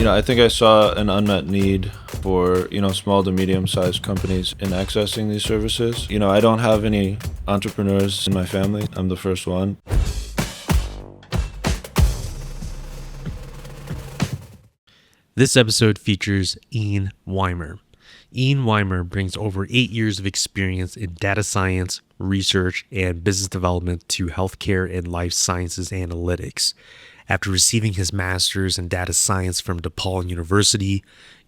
I think I saw an unmet need for, small to medium-sized companies in accessing these services. I don't have any entrepreneurs in my family. I'm the first one. This episode features Ian Weimer. Ian Weimer brings over 8 years of experience in data science, research, and business development to healthcare and life sciences analytics. After receiving his master's in data science from DePaul University,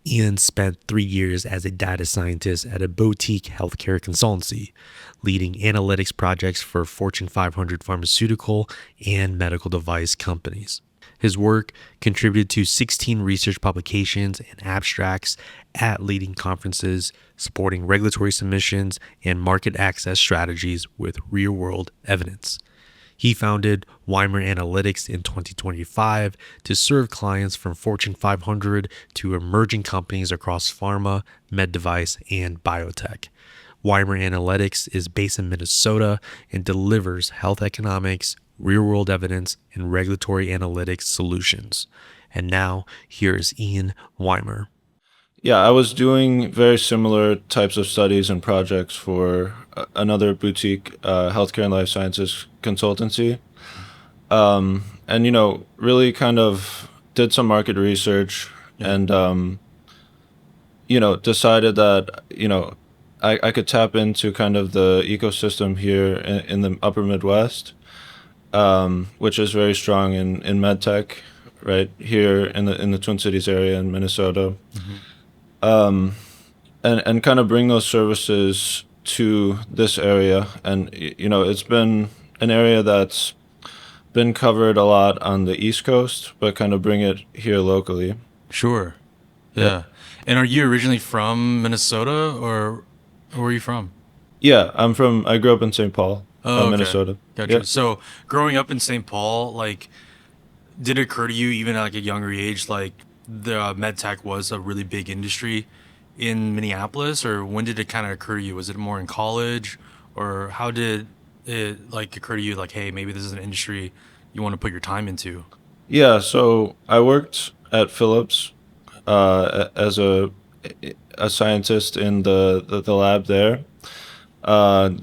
Ian spent 3 years as a data scientist at a boutique healthcare consultancy, leading analytics projects for Fortune 500 pharmaceutical and medical device companies. His work contributed to 16 research publications and abstracts at leading conferences, supporting regulatory submissions and market access strategies with real-world evidence. He founded Weimer Analytics in 2025 to serve clients from Fortune 500 to emerging companies across pharma, med device, and biotech. Weimer Analytics is based in Minnesota and delivers health economics, real-world evidence, and regulatory analytics solutions. And now, here is Ian Weimer. Yeah, I was doing very similar types of studies and projects for another boutique healthcare and life sciences consultancy. And, really kind of did some market research and, decided that, I could tap into kind of the ecosystem here in the upper Midwest, which is very strong in medtech, right here in the Twin Cities area in Minnesota. Mm-hmm. And kind of bring those services to this area. And, it's been an area that's been covered a lot on the East Coast, but kind of bring it here locally. Sure. Yeah. And are you originally from Minnesota or where are you from? Yeah, I grew up in St. Paul, okay. Minnesota. Gotcha. Yeah. So growing up in St. Paul, did it occur to you even at a younger age, the medtech was a really big industry in Minneapolis, or when did it kind of occur to you? Was it more in college, or how did it occur to you hey, maybe this is an industry you want to put your time into? Yeah, so I worked at Philips as a scientist in the lab there,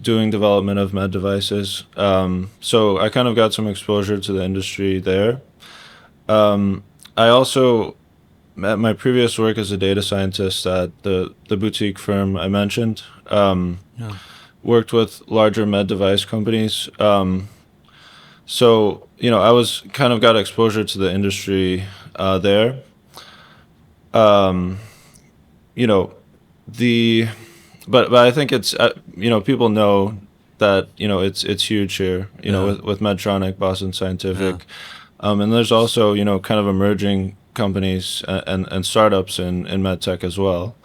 doing development of med devices. So I kind of got some exposure to the industry there. I also, at my previous work as a data scientist at the boutique firm I mentioned, worked with larger med device companies. So, I was kind of got exposure to the industry there. But I think it's, people know that, it's huge here, with Medtronic, Boston Scientific. And there's also, kind of emerging companies and startups in medtech as well.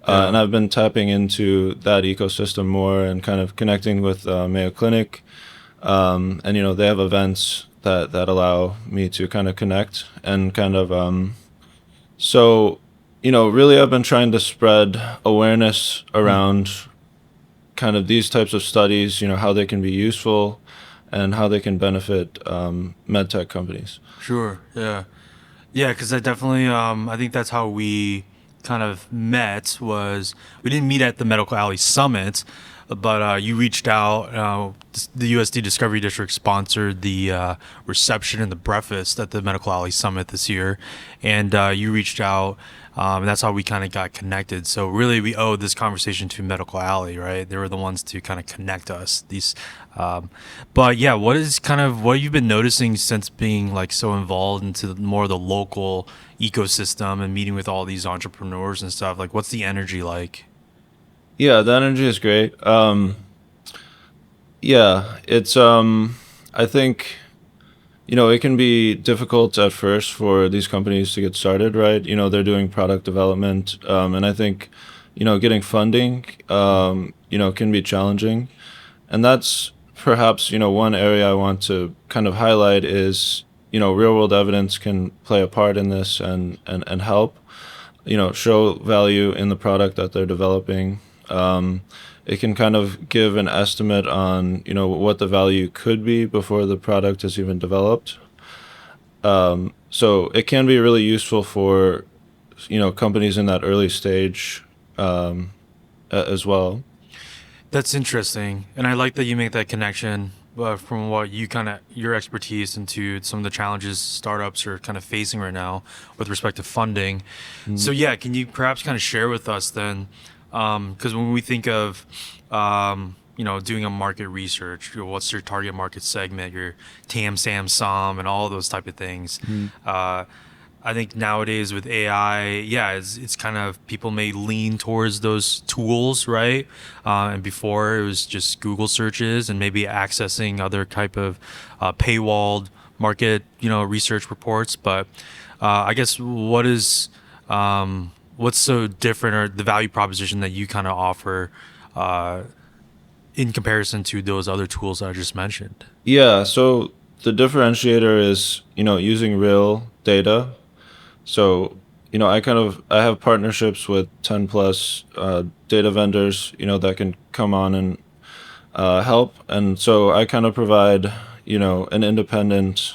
And I've been tapping into that ecosystem more and kind of connecting with Mayo Clinic. And, they have events that allow me to kind of connect and kind of, so, really I've been trying to spread awareness around kind of these types of studies, how they can be useful and how they can benefit medtech companies. Sure, yeah. Yeah, because I definitely, I think that's how we kind of met. We didn't meet at the Medical Alley Summit, but you reached out. The USD Discovery District sponsored the reception and the breakfast at the Medical Alley Summit this year, and you reached out. And that's how we kind of got connected. So really, we owe this conversation to Medical Alley, right? They were the ones to kind of connect us. But yeah, what you've been noticing since being so involved into more of the local ecosystem and meeting with all these entrepreneurs and stuff? What's the energy like? Yeah, the energy is great. Yeah, it's I think, it can be difficult at first for these companies to get started, right? They're doing product development, and I think, getting funding, can be challenging. And that's perhaps, one area I want to kind of highlight is, real world evidence can play a part in this and help, show value in the product that they're developing. It can kind of give an estimate on, what the value could be before the product is even developed. So it can be really useful for, companies in that early stage as well. That's interesting, and I like that you make that connection from what you your expertise into some of the challenges startups are kind of facing right now with respect to funding. So yeah, can you perhaps kind of share with us then, because when we think of doing a market research, what's your target market segment, your TAM, SAM, SOM, and all those type of things. I think nowadays with AI, yeah, it's kind of people may lean towards those tools, right? And before it was just Google searches and maybe accessing other type of paywalled market, research reports. But I guess what's so different, or the value proposition that you kind of offer in comparison to those other tools I just mentioned? Yeah, so the differentiator is, using real data. So, I have partnerships with 10 plus data vendors, that can come on and help. And so I kind of provide, an independent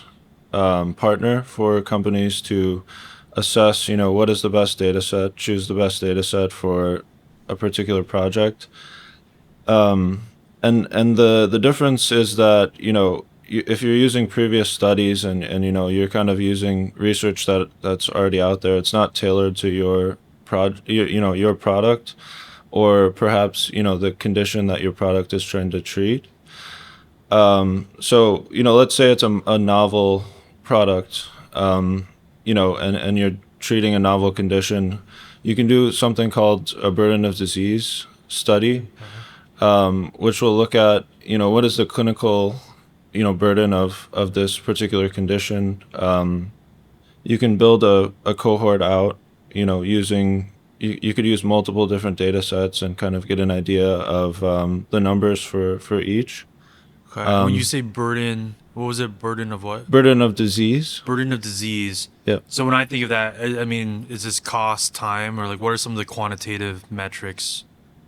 partner for companies to assess, what is the best data set, choose the best data set for a particular project. And the difference is that, if you're using previous studies and you're kind of using research that's already out there, it's not tailored to your your product, or perhaps the condition that your product is trying to treat. So let's say it's a novel product, and you're treating a novel condition. You can do something called a burden of disease study, which will look at what is the clinical burden of this particular condition. You can build a cohort out, using, you could use multiple different data sets and kind of get an idea of the numbers for each. Okay. When you say burden, what was it? Burden of what? Burden of disease. Burden of disease. Yeah. So when I think of that, I mean, is this cost, time, or like what are some of the quantitative metrics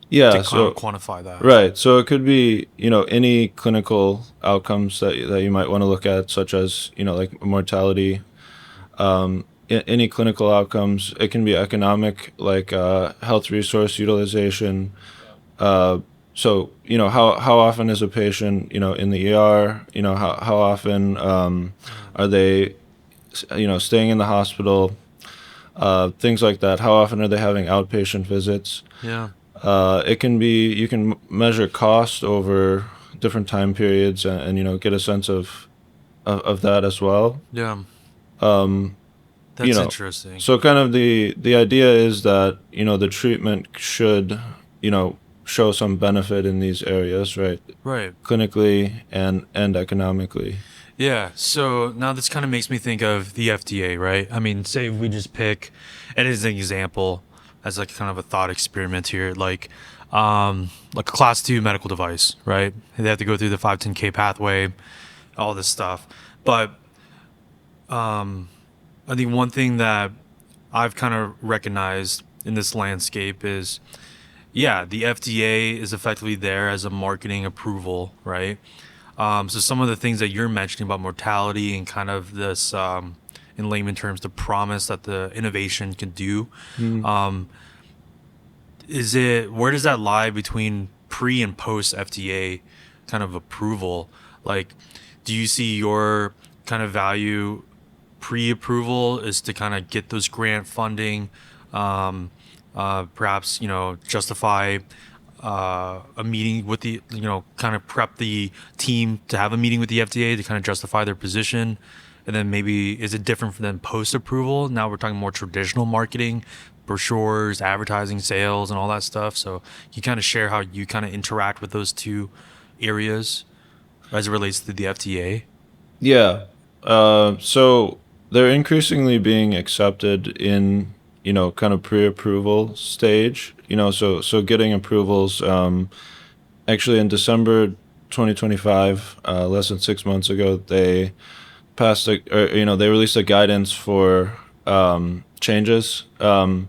Yeah, to so quantify that? right. So it could be, any clinical outcomes that you might want to look at, such as, like mortality, any clinical outcomes. It can be economic, like health resource utilization. So, how often is a patient, in the ER? How often are they, staying in the hospital? Things like that. How often are they having outpatient visits? Yeah. It can be, you can measure cost over different time periods, and get a sense of that as well. Yeah. Um, That's interesting. So kind of the idea is that, the treatment should, show some benefit in these areas, right? Right. Clinically and economically. Yeah. So now this kind of makes me think of the FDA, right? I mean, say if we just pick, and as an example, as like kind of a thought experiment here, like a class 2 medical device, right? They have to go through the 510K pathway, all this stuff. But I think one thing that I've kind of recognized in this landscape is, yeah, the FDA is effectively there as a marketing approval, right? So some of the things that you're mentioning about mortality and kind of this, in layman terms, the promise that the innovation can do, where does that lie between pre and post FDA kind of approval? Like, do you see your kind of value pre-approval is to kind of get those grant funding, perhaps, justify a meeting with the, kind of prep the team to have a meeting with the FDA to kind of justify their position? And then maybe, is it different than post-approval? Now we're talking more traditional marketing, brochures, advertising, sales, and all that stuff. So you kind of share how you kind of interact with those two areas as it relates to the FDA? Yeah. So they're increasingly being accepted in, kind of pre-approval stage. So getting approvals. Actually, in December 2025, less than 6 months ago, they passed they released a guidance for changes, kind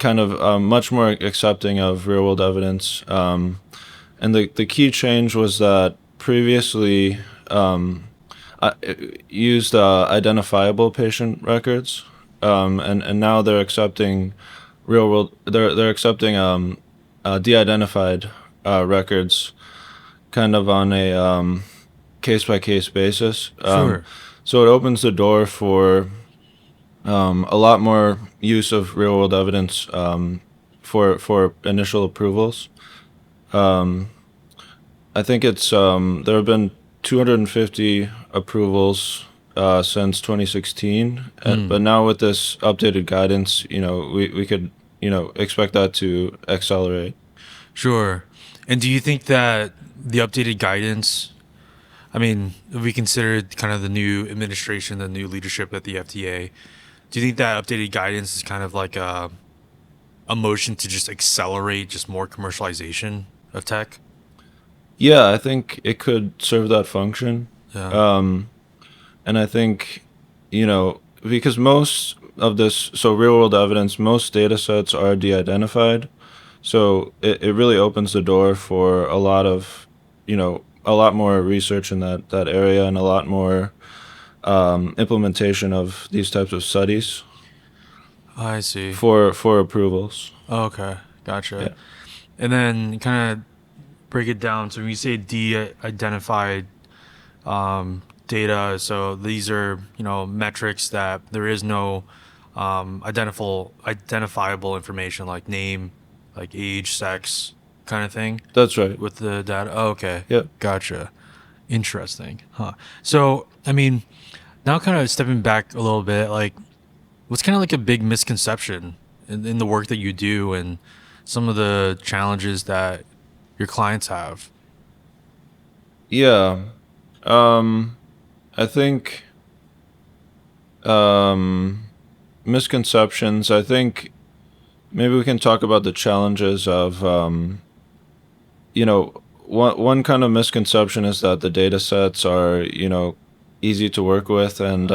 of much more accepting of real world evidence. And the key change was that previously, used identifiable patient records, and now they're accepting real world. They're accepting de-identified records, kind of on a case by case basis. Sure. So it opens the door for a lot more use of real world evidence for initial approvals. I think it's there have been 250 approvals since 2016, but now with this updated guidance, we could expect that to accelerate. Sure. And do you think that the updated guidance, I mean, if we consider kind of the new administration, the new leadership at the FDA, do you think that updated guidance is kind of like a motion to just accelerate just more commercialization of tech? Yeah, I think it could serve that function. Yeah. And I think, because most of this, so real world evidence, most data sets are de identified. So it really opens the door for a lot of, a lot more research in that area and a lot more implementation of these types of studies I see. for approvals. Okay. Gotcha. Yeah. And then kind of break it down. So when you say de-identified data, so these are, metrics that there is no identifiable information like name, like age, sex, kind of thing That's right. with the data. Oh, okay. Yep. Gotcha. Interesting. Huh. So, I mean, now kind of stepping back a little bit, like what's kind of like a big misconception in the work that you do and some of the challenges that your clients have? Yeah. I think misconceptions. I think maybe we can talk about the challenges of, one kind of misconception is that the data sets are, easy to work with, and,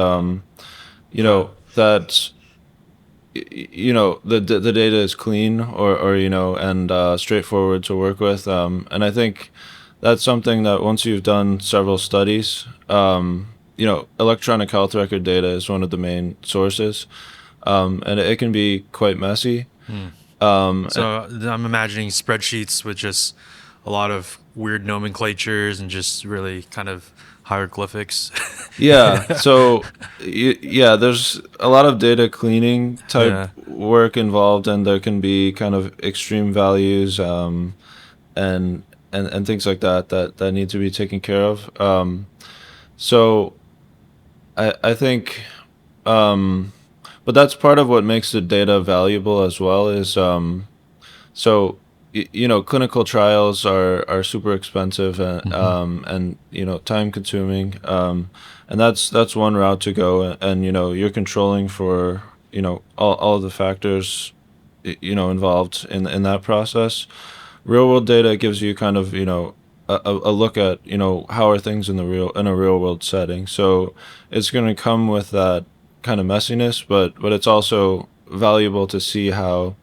that, the data is clean or and straightforward to work with. And I think that's something that once you've done several studies, electronic health record data is one of the main sources, and it can be quite messy. So I'm imagining spreadsheets with just a lot of weird nomenclatures and just really kind of hieroglyphics. Yeah, so there's a lot of data cleaning type work involved, and there can be kind of extreme values and things like that need to be taken care of. So I think, but that's part of what makes the data valuable as well. Is clinical trials are super expensive and time consuming, and that's one route to go. And you're controlling for all of the factors involved in that process. Real world data gives you kind of a look at how are things in a real world setting. So it's going to come with that kind of messiness, but it's also valuable to see how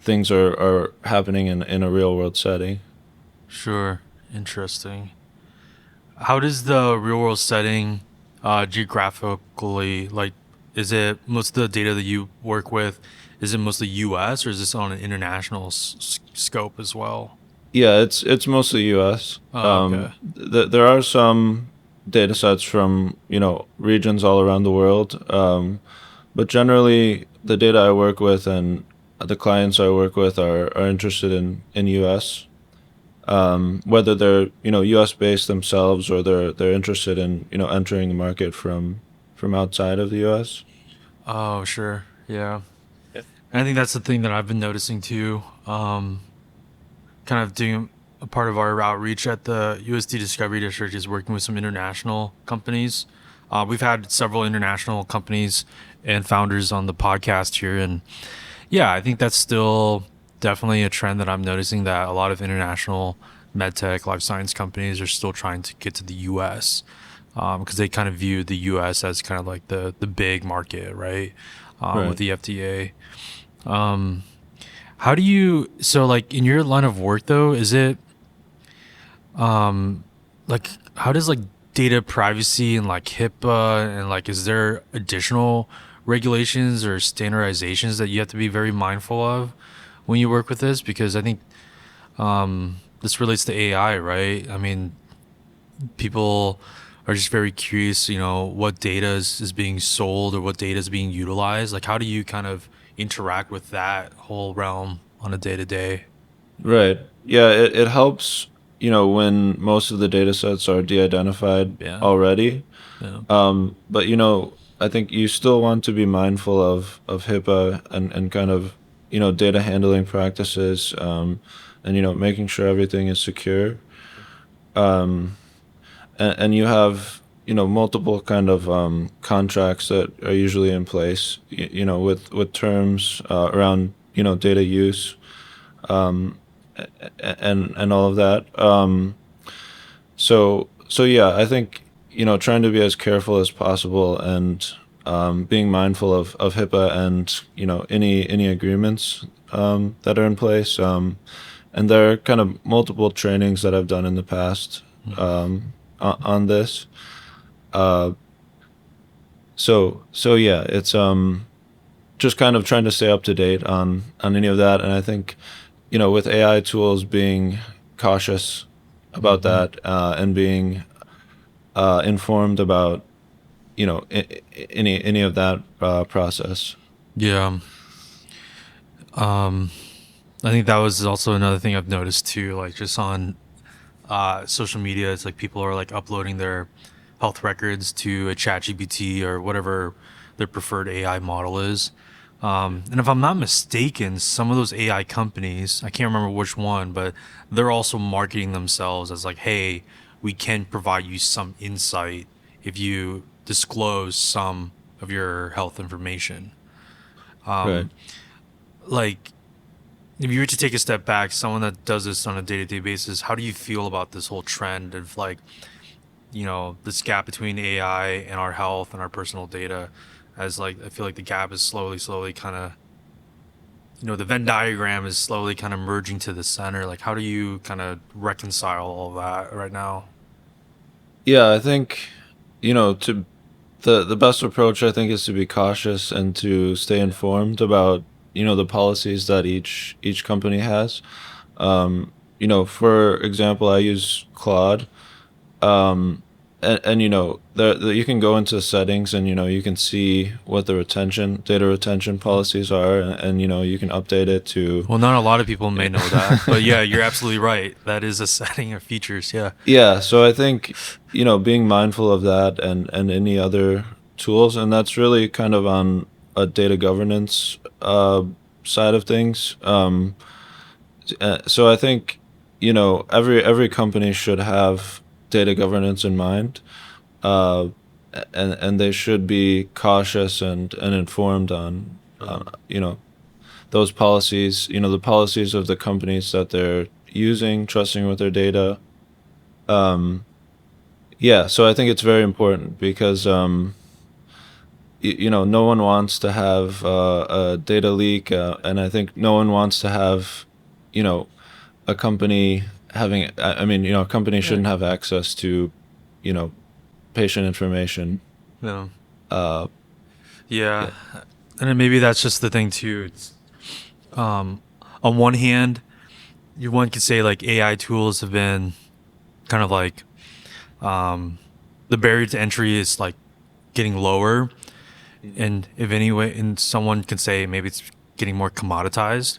things are happening in a real world setting. Sure. Interesting. How does the real world setting geographically, like, is it most of the data that you work with, is it mostly US or is this on an international scope as well? Yeah, it's mostly US. Oh, okay. There are some data sets from regions all around the world, but generally the data I work with and the clients I work with are interested in US, whether they're US based themselves or they're interested in entering the market from outside of the US. Oh, sure. Yeah. And I think that's the thing that I've been noticing too. Kind of doing a part of our outreach at the USD Discovery District is working with some international companies. We've had several international companies and founders on the podcast here, and yeah, I think that's still definitely a trend that I'm noticing, that a lot of international medtech, life science companies are still trying to get to the US because they kind of view the US as kind of like the big market, right? Right. With the FDA. How do you, so like in your line of work though, is it like how does like data privacy and like HIPAA and like is there additional regulations or standardizations that you have to be very mindful of when you work with this? Because I think this relates to AI, right? I mean, people are just very curious, what data is being sold or what data is being utilized. Like, how do you kind of interact with that whole realm on a day to day? Right. Yeah, it helps, when most of the data sets are de-identified Yeah. already. Yeah. But, I think you still want to be mindful of HIPAA and kind of, data handling practices, and, making sure everything is secure. And you have, multiple kind of contracts that are usually in place, with terms around, data use, and all of that. So yeah, I think, trying to be as careful as possible and being mindful of HIPAA and, any agreements that are in place. And there are kind of multiple trainings that I've done in the past on this. So yeah, it's just kind of trying to stay up to date on any of that. And I think, with AI tools, being cautious about that, and being informed about, any of that process. Yeah. I think that was also another thing I've noticed too, like just on social media. It's like people are like uploading their health records to a chat GPT or whatever their preferred AI model is. And if I'm not mistaken, some of those AI companies, I can't remember which one, but they're also marketing themselves as like, hey, we can provide you some insight if you disclose some of your health information. Right. Like, if you were to take a step back, someone that does this on a day-to-day basis, how do you feel about this whole trend of like, this gap between AI and our health and our personal data? As like, I feel like the gap is slowly kind of, the Venn diagram is slowly kind of merging to the center. Like, how do you kind of reconcile all of that right now? Yeah, I think, to the best approach, I think, is to be cautious and to stay informed about, the policies that each company has. For example, I use Claude. And you can go into settings, and you can see what the data retention policies are, and you can update it to. Well, not a lot of people may know that, but yeah, you're absolutely right. That is a setting of features. Yeah. Yeah, so I think, being mindful of that and any other tools, and that's really kind of on a data governance side of things. So I think, every company should have data governance in mind, uh, and they should be cautious and informed on, those policies, the policies of the companies that they're using, trusting with their data. Yeah, so I think it's very important because, no one wants to have a data leak, and I think no one wants to have, a company having. I mean, a company shouldn't have access to, you know, patient information. Yeah. Uh, Yeah. And then maybe that's just the thing too. It's on one hand, one could say like AI tools have been kind of like the barrier to entry is like getting lower, and if any way, and someone can say maybe it's getting more commoditized.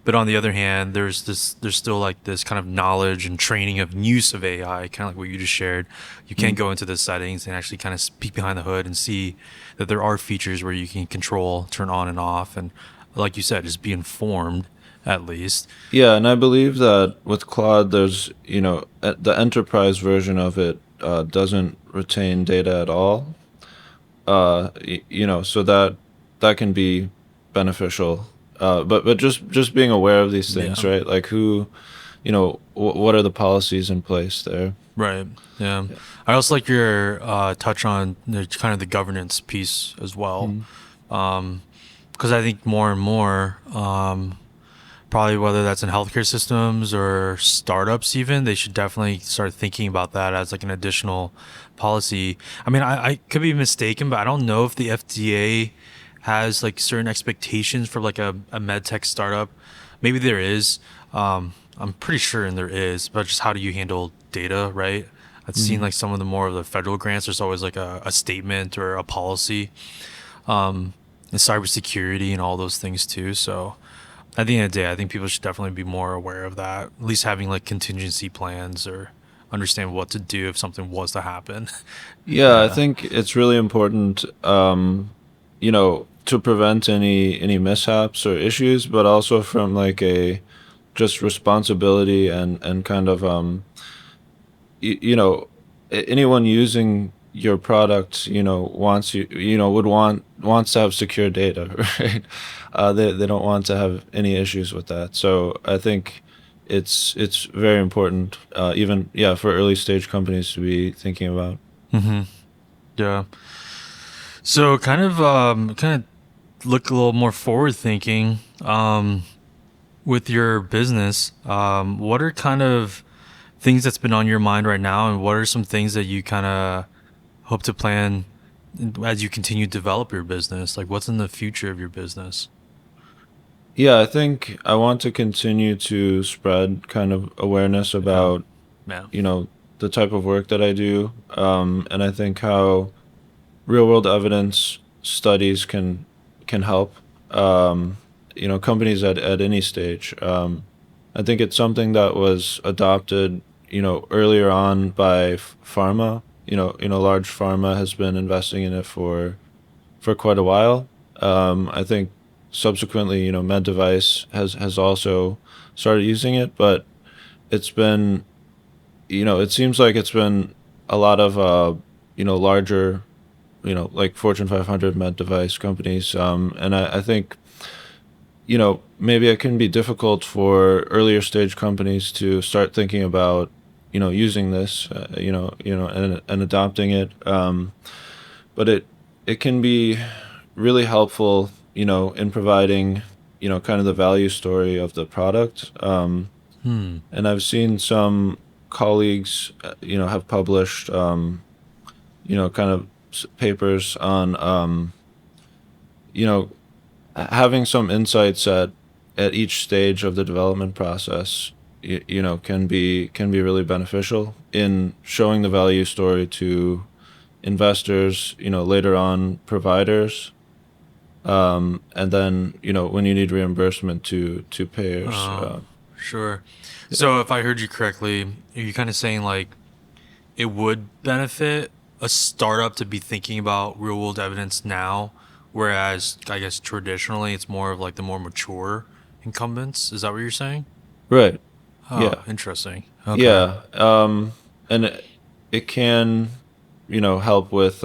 But on the other hand, there's still like this kind of knowledge and training of use of AI, kind of like what you just shared. You can go into the settings and actually kind of peek behind the hood and see that there are features where you can control, turn on and off, and like you said, just be informed at least. Yeah, and I believe that with Claude, there's, the enterprise version of it doesn't retain data at all. So that can be beneficial. But just being aware of these things, Yeah. right? Like who, what are the policies in place there? Right. Yeah. I also like your touch on kind of the governance piece as well, because I think more and more probably whether that's in healthcare systems or startups even, they should definitely start thinking about that as like an additional policy. I mean, I could be mistaken, but I don't know if the FDA has like certain expectations for like a med tech startup. Maybe there is. I'm pretty sure there is, but just how do you handle data, right? I've seen like some of the more of the federal grants, there's always like a statement or a policy, and cybersecurity and all those things too. So at the end of the day, I think people should definitely be more aware of that. At least having like contingency plans or understand what to do if something was to happen. Yeah, I Yeah. think it's really important, to prevent any mishaps or issues, but also from like a just responsibility and kind of anyone using your product, wants would wants to have secure data, right? They don't want to have any issues with that. So I think it's very important, even yeah, for early stage companies to be thinking about. Mm-hmm. Yeah. So kind of look a little more forward thinking with your business. What are kind of things that's been on your mind right now, and what are some things that you kind of hope to plan as you continue to develop your business? Like, what's in the future of your business? Yeah, I think I want to continue to spread kind of awareness Yeah. about, Yeah. the type of work that I do. And I think how real world evidence studies can help, companies at any stage. I think it's something that was adopted, earlier on by pharma. Large pharma has been investing in it for quite a while. I think subsequently, med device has also started using it, but it's been, it seems like it's been a lot of, larger, like Fortune 500 med device companies. And I think, maybe it can be difficult for earlier stage companies to start thinking about, using this, and adopting it. But it can be really helpful, in providing, kind of the value story of the product. Hmm. And I've seen some colleagues, have published, kind of papers on, you know, having some insights at each stage of the development process, can be really beneficial in showing the value story to investors, later on providers, and then when you need reimbursement to payers. Sure. So if I heard you correctly, are you kind of saying like it would benefit a startup to be thinking about real world evidence now, whereas I guess traditionally it's more of like the more mature incumbents? Is that what you're saying? Right. Oh, Yeah. interesting. Okay. Yeah. And it can, help with,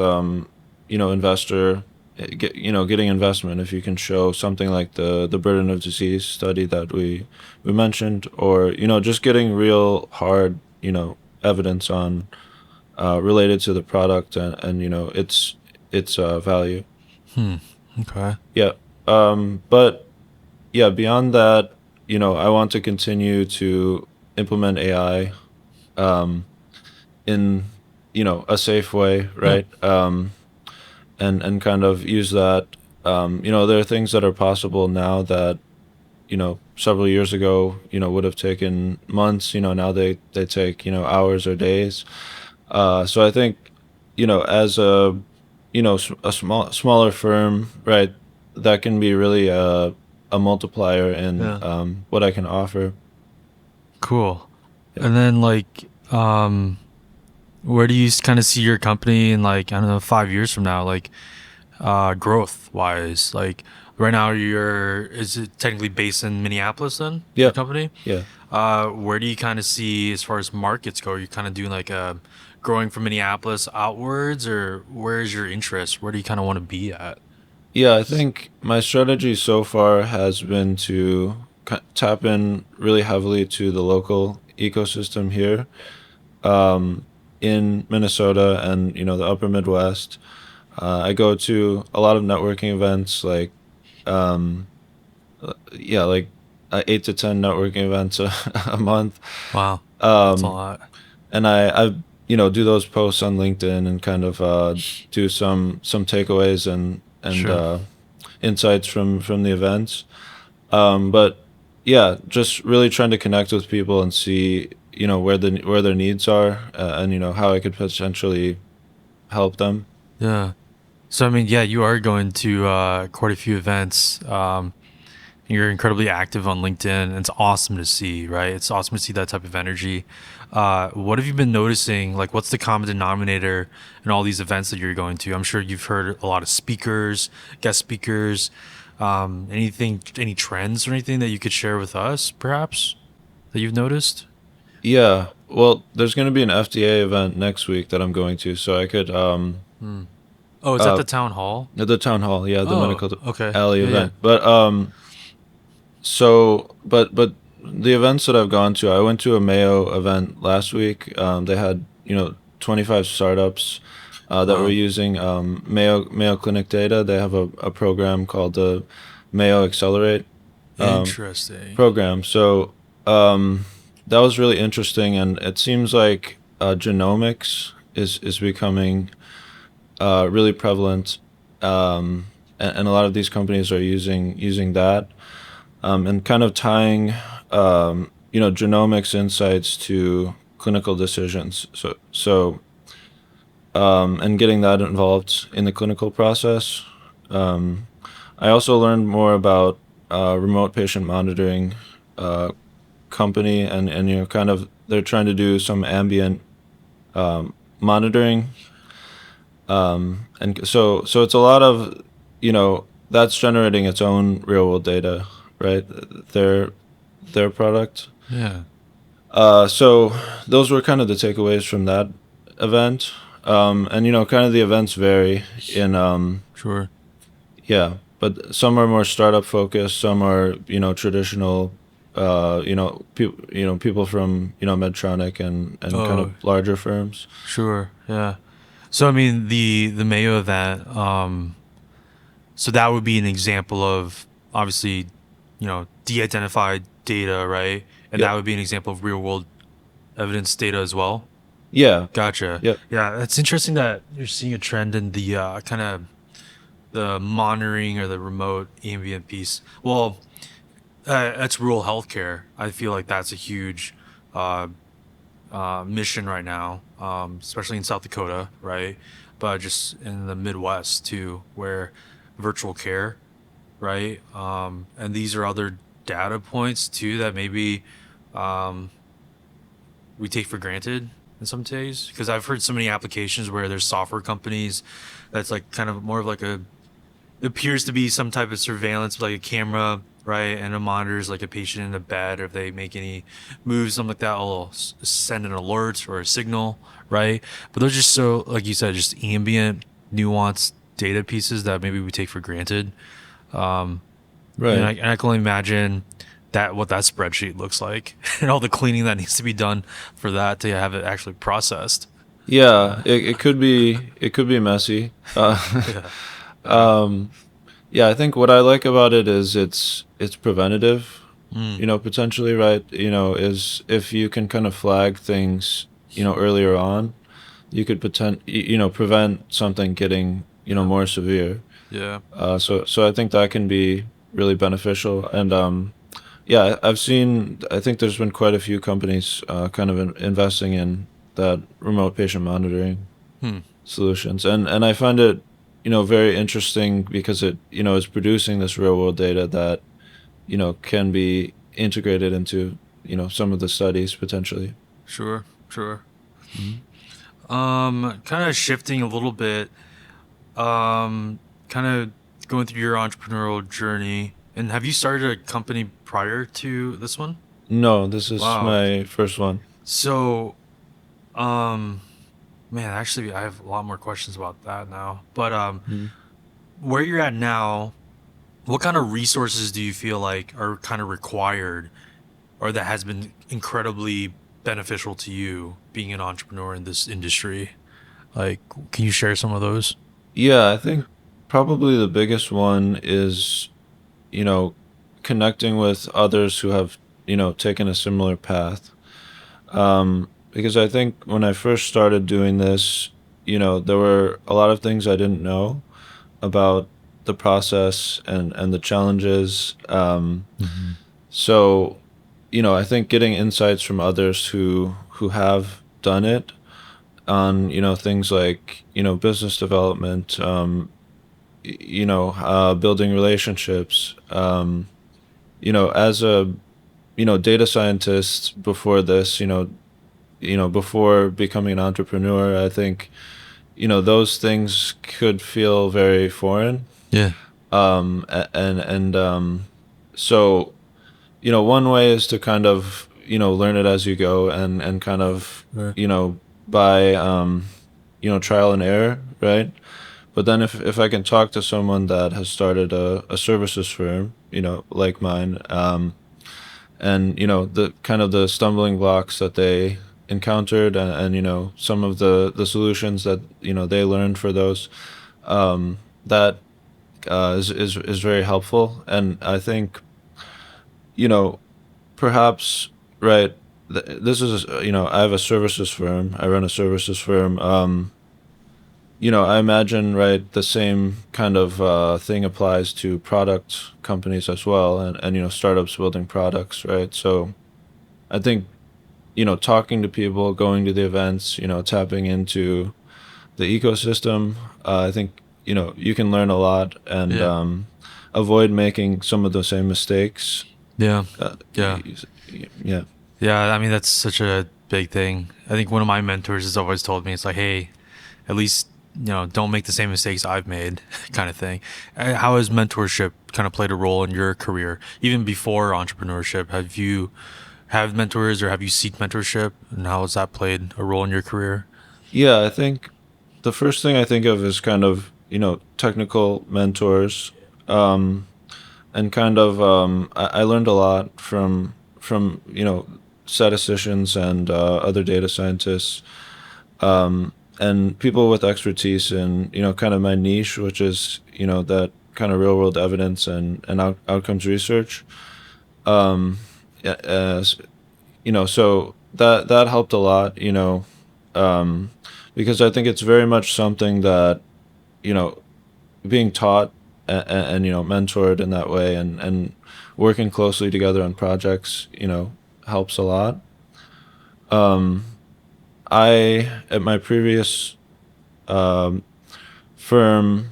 investor, getting investment if you can show something like the burden of disease study that we mentioned, or, just getting real hard, evidence on, related to the product and its value. Hmm. Okay. Yeah. But yeah, beyond that, I want to continue to implement AI, um, in, a safe way, Yeah. right? And kind of use that. There are things that are possible now that, several years ago, would have taken months. Now they take, hours or days. So I think, as a smaller firm, right, that can be really a multiplier in, Yeah. what I can offer. Cool. Yeah. And then like, where do you kind of see your company in like, I don't know, 5 years from now? Like, growth wise, like right now is it technically based in Minneapolis then, your Yeah. company? Yeah. Where do you kind of see as far as markets go? Are you kind of doing like growing from Minneapolis outwards, or where is your interest? Where do you kind of want to be at? Yeah, I think my strategy so far has been to tap in really heavily to the local ecosystem here, um, in Minnesota and the Upper Midwest. I go to a lot of networking events, like, yeah, like, 8 to 10 networking events a month. Wow, that's a lot. And I do those posts on LinkedIn and kind of do some takeaways and Sure. insights from the events. But yeah, just really trying to connect with people and see where their needs are, and how I could potentially help them. Yeah. So I mean, yeah, you are going to quite a few events. You're incredibly active on LinkedIn, and it's awesome to see, right? It's awesome to see that type of energy. What have you been noticing? Like, what's the common denominator in all these events that you're going to? I'm sure you've heard a lot of speakers, guest speakers. Any trends or anything that you could share with us, perhaps, that you've noticed? Yeah, well, there's going to be an FDA event next week that I'm going to, so I could Oh, it's at uh the town hall. at the town hall, yeah, the Oh, medical okay. alley Yeah, yeah. event. But the events that I've gone to, I went to a Mayo event last week. They had 25 startups that were Wow. using Mayo Clinic data. They have a program called the Mayo Accelerate Interesting. program. So that was really interesting, and it seems like genomics is becoming really prevalent, and a lot of these companies are using that, and kind of tying genomics insights to clinical decisions. And getting that involved in the clinical process. I also learned more about remote patient monitoring company, and kind of they're trying to do some ambient monitoring, and so it's a lot of that's generating its own real world data, right? Their product. Yeah. So those were kind of the takeaways from that event. And kind of the events vary in Sure. yeah, but some are more startup focused, some are traditional, people from Medtronic and kind of Oh, larger firms. sure. Yeah. So I mean, the Mayo event. So that would be an example of obviously, de-identified data, right? And Yep. that would be an example of real world evidence data as well. Yeah. Gotcha. Yep. Yeah, it's interesting that you're seeing a trend in the kind of the monitoring or the remote ambient piece. Well, that's rural healthcare. I feel like that's a huge uh, mission right now, especially in South Dakota, right? But just in the Midwest too, where virtual care, right? And these are other data points too that maybe um, we take for granted in some days. Because I've heard so many applications where there's software companies that's like kind of more of like it appears to be some type of surveillance, like a camera, right, and it monitors like a patient in a bed, or if they make any moves, something like that, it'll send an alert or a signal, right? But those are just so, like you said, just ambient, nuanced data pieces that maybe we take for granted. Um, Right. and I can only imagine that what that spreadsheet looks like and all the cleaning that needs to be done for that to have it actually processed. Yeah, it could be messy. Yeah. Um, yeah, I think what I like about it is it's preventative, Mm, potentially, right? Is if you can kind of flag things, earlier on, you could prevent something getting, yeah. more severe. Yeah. So I think that can be really beneficial. And yeah, I think there's been quite a few companies kind of investing in that remote patient monitoring Hmm. solutions, and I find it very interesting because it is producing this real world data that can be integrated into some of the studies potentially. Sure. Sure. Mhm. Kind of shifting a little bit, kind of going through your entrepreneurial journey. And have you started a company prior to this one? No, this is Wow. my first one. So, um, man, actually, I have a lot more questions about that now. But Mhm. where you're at now, what kind of resources do you feel like are kind of required, or that has been incredibly beneficial to you being an entrepreneur in this industry? Like, can you share some of those? Yeah, I think probably the biggest one is, you know, connecting with others who have, taken a similar path. Because I think when I first started doing this, there were a lot of things I didn't know about the process and the challenges. So, I think getting insights from others who have done it on, things like, business development, building relationships, as a, data scientist before this, before becoming an entrepreneur, I think, those things could feel very foreign. Yeah. So, one way is to kind of, learn it as you go and kind of, Right. by, trial and error, right? But then if I can talk to someone that has started a services firm, like mine, and, the kind of the stumbling blocks that they encountered and some of the solutions that, they learned for those, that is very helpful. And I think, perhaps, right, this is, I have a services firm. I run a services firm. I imagine, right, the same kind of thing applies to product companies as well, and startups building products, right? So I think, talking to people, going to the events, tapping into the ecosystem, I think, you can learn a lot and Yeah. avoid making some of the same mistakes. Yeah. Uh, Yeah. yeah. Yeah. I mean, that's such a big thing. I think one of my mentors has always told me, it's like, hey, at least, don't make the same mistakes I've made, kind of thing. How has mentorship kind of played a role in your career, even before entrepreneurship? Have you have mentors, or have you seek mentorship, and how has that played a role in your career? Yeah, I think the first thing I think of is kind of, technical mentors. And kind of, I learned a lot from, statisticians and other data scientists, and people with expertise in, kind of my niche, which is, that kind of real world evidence and outcomes research. Yeah, so that helped a lot, um, because I think it's very much something that, being taught and mentored in that way and working closely together on projects, helps a lot. I at my previous um, firm,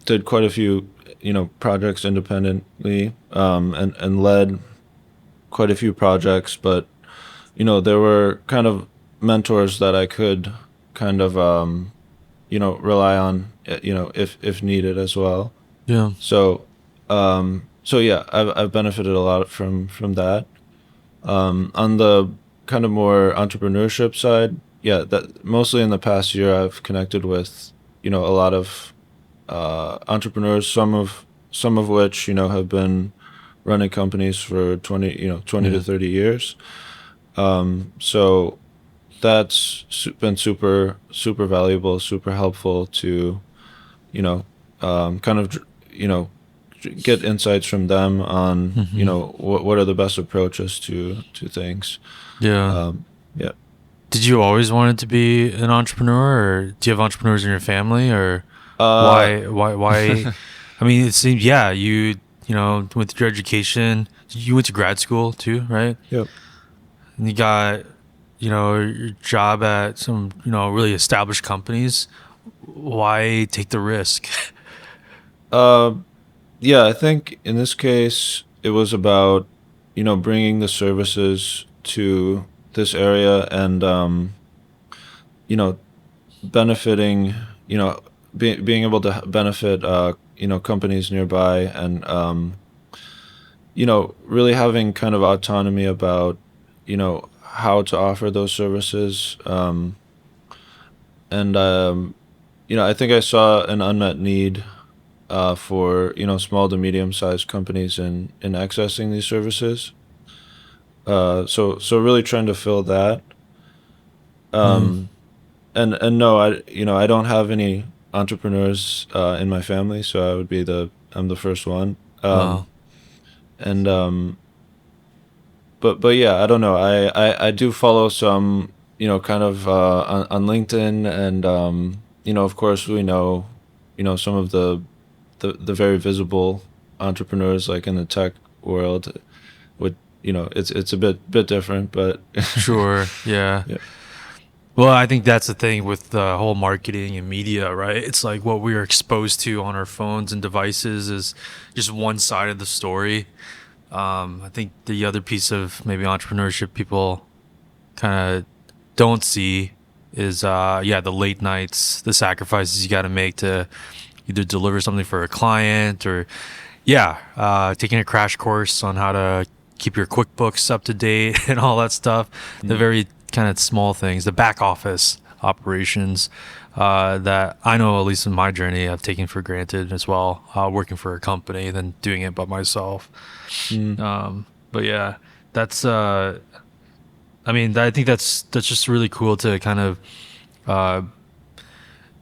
did quite a few, projects independently, and led quite a few projects, but there were kind of mentors that I could kind of, rely on, if needed as well. Yeah. So yeah, I've benefited a lot from that. On the kind of more entrepreneurship side, yeah, that mostly in the past year I've connected with, a lot of entrepreneurs, some of which, have been running companies for 20 to Yeah. 30 years. So that's been super valuable, super helpful to, kind of, get insights from them on, what are the best approaches to things. Yeah. Yeah. Did you always want it to be an entrepreneur, or do you have entrepreneurs in your family, or Uh, why? I mean, it seems, yeah, with your education, you went to grad school too, right? Yep. And you got, your job at some, really established companies. Why take the risk? Uh, yeah, I think in this case it was about, bringing the services to this area and, you know, benefiting, being able to benefit, companies nearby and, really having kind of autonomy about, how to offer those services. And, I think I saw an unmet need for small to medium sized companies in accessing these services. So really trying to fill that. Mm. Um, and no, I don't have any entrepreneurs in my family, so I'm the first one. Wow. and but yeah, I don't know. I do follow some, kind of on LinkedIn, and of course we know, some of the very visible entrepreneurs like in the tech world. Would it's a bit different, but Sure. Yeah. yeah. Well, I think that's the thing with the whole marketing and media, right? It's like what we're exposed to on our phones and devices is just one side of the story. I think the other piece of maybe entrepreneurship people kind of don't see is, the late nights, the sacrifices you got to make to either deliver something for a client or, taking a crash course on how to keep your QuickBooks up to date and all that stuff. The very kind of small things, the back office operations that I know, at least in my journey, I've taken for granted as well, working for a company than doing it by myself. Mm. But yeah, that's I think that's just really cool to kind of uh,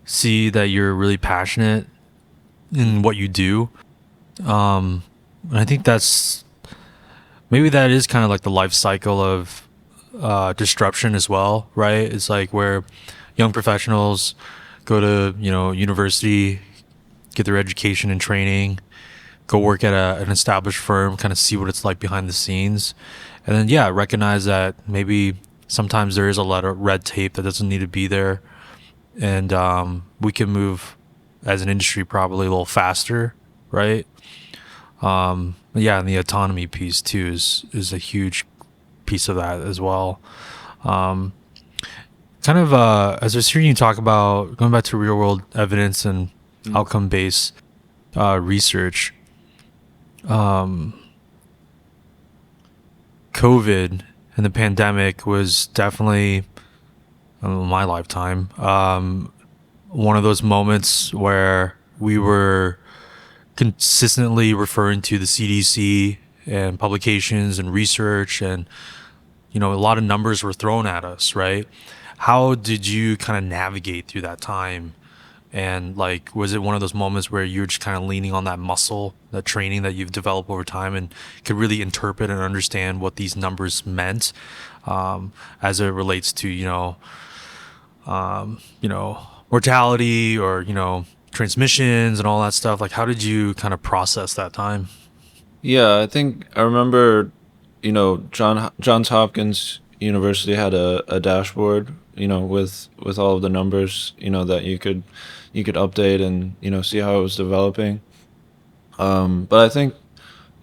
see that you're really passionate in what you do. And I think maybe that is kind of like the life cycle of disruption as well, right? It's like where young professionals go to university, get their education and training, go work at an established firm, kind of see what it's like behind the scenes, and then recognize that maybe sometimes there is a lot of red tape that doesn't need to be there, and we can move as an industry probably a little faster, right? And the autonomy piece too is a huge piece of that as well. Kind of as I was hearing you talk about going back to real world evidence and outcome based research, COVID and the pandemic was definitely my lifetime. One of those moments where we were consistently referring to the CDC and publications and research, and a lot of numbers were thrown at us, right? How did you kind of navigate through that time? And like, was it one of those moments where you're just kind of leaning on that muscle, that training that you've developed over time, and could really interpret and understand what these numbers meant, as it relates to mortality or transmissions and all that stuff? Like, how did you kind of process that time? Yeah, I think I remember, Johns Hopkins University had a dashboard, with all of the numbers, that you could update and, see how it was developing. But I think,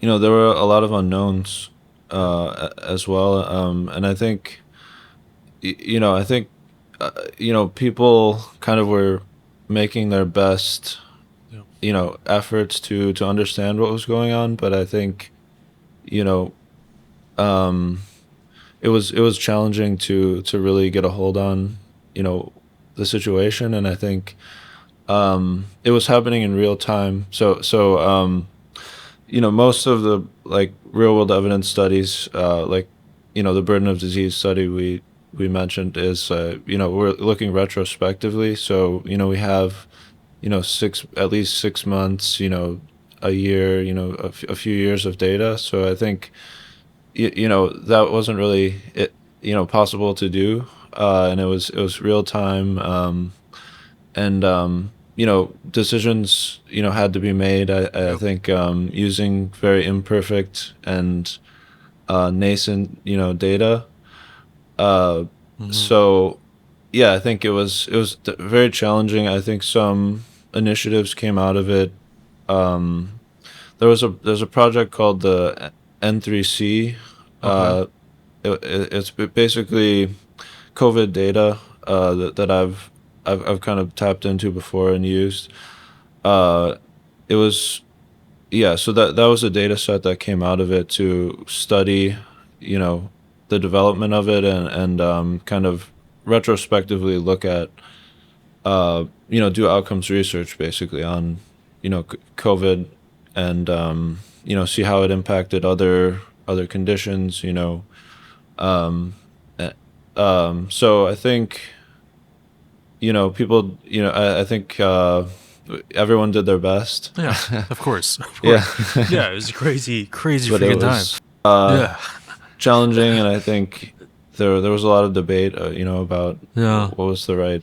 there were a lot of unknowns as well. And I think, I think, people kind of were making their best, efforts to understand what was going on. But I think, you know, um, it was challenging to really get a hold on, the situation. And I think it was happening in real time. Most of the like real world evidence studies, like the burden of disease study we mentioned is we're looking retrospectively. So we have at least 6 months, a year, a few years of data. So I think that wasn't really possible to do, and it was real time, and decisions had to be made. I think using very imperfect and nascent data. Uh, Mm-hmm. so yeah, I think it was very challenging. I think some initiatives came out of it. Um, there's a project called the N3C. Okay. Uh, it's basically COVID data that I've kind of tapped into before and used. Uh, it was Yeah, so that was a data set that came out of it to study, you know, the development of it, and kind of retrospectively look at do outcomes research basically on COVID, and see how it impacted other conditions. Um, eh, so I think people, I think everyone did their best. Yeah, of course. Yeah. Yeah, it was a crazy But freaking it was time. challenging, and I think there was a lot of debate, about Yeah. what was the right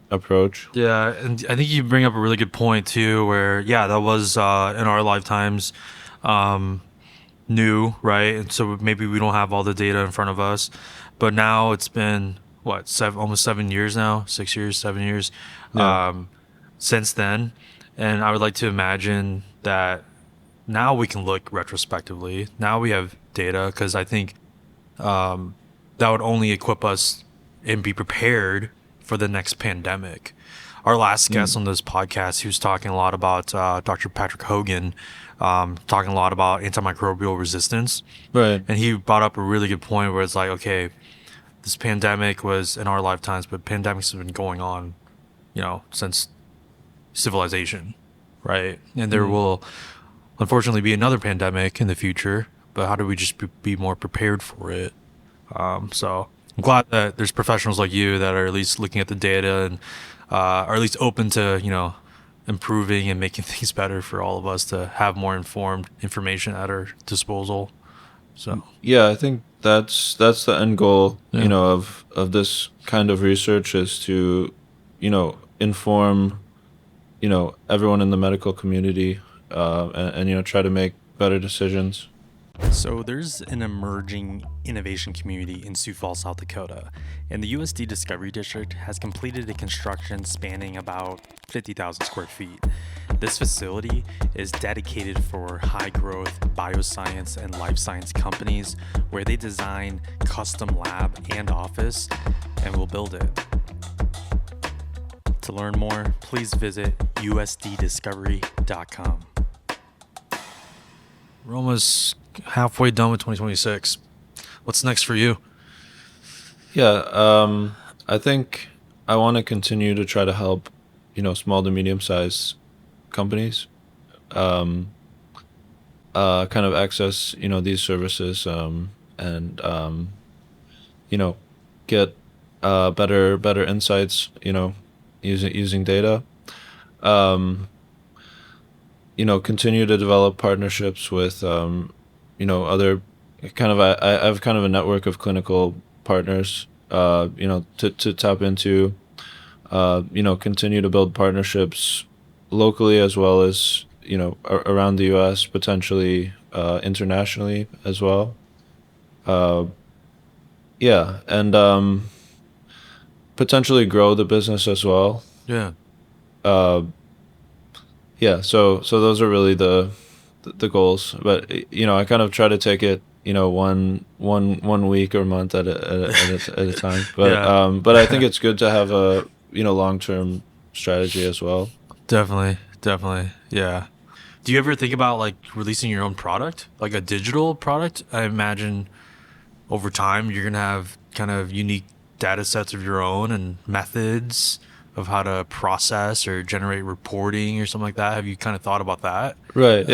approach. Yeah, and I think you bring up a really good point too, where that was in our lifetimes new, right? And so maybe we don't have all the data in front of us, but now it's been what almost 7 years now, 6 years, 7 years Yeah. since then, and I would like to imagine that now we can look retrospectively. Now we have data because I think that would only equip us and be prepared for the next pandemic. Our last guest on this podcast, he was talking a lot about Dr. Patrick Hogan, talking a lot about antimicrobial resistance. Right. And he brought up a really good point where it's like, okay, this pandemic was in our lifetimes, but pandemics have been going on, since civilization, right? And there will unfortunately be another pandemic in the future, but how do we just be more prepared for it? So I'm glad that there's professionals like you that are at least looking at the data and are at least open to, improving and making things better for all of us to have more informed information at our disposal. So Yeah, I think that's the end goal, Yeah. of this kind of research, is to, inform, everyone in the medical community, and try to make better decisions. So there's an emerging innovation community in Sioux Falls, South Dakota, and the USD Discovery District has completed a construction spanning about 50,000 square feet. This facility is dedicated for high-growth bioscience and life science companies where they design custom lab and office and will build it. To learn more, please visit usddiscovery.com. we're almost halfway done with 2026. What's next for you? Yeah, I think I want to continue to try to help, small to medium-sized companies, kind of access, these services, and get better insights, using data. Continue to develop partnerships with, other I have kind of a network of clinical partners, to tap into, continue to build partnerships locally as well as, around the U.S., potentially internationally as well. Yeah, and potentially grow the business as well. Yeah. Yeah, so those are really the goals, but I kind of try to take it, one week or month at a time. But Yeah. but I think it's good to have a long-term strategy as well. Definitely. Yeah. Do you ever think about like releasing your own product, like a digital product? I imagine over time you're gonna have kind of unique data sets of your own and methods of how to process or generate reporting or something like that. Have you kind of thought about that? Right.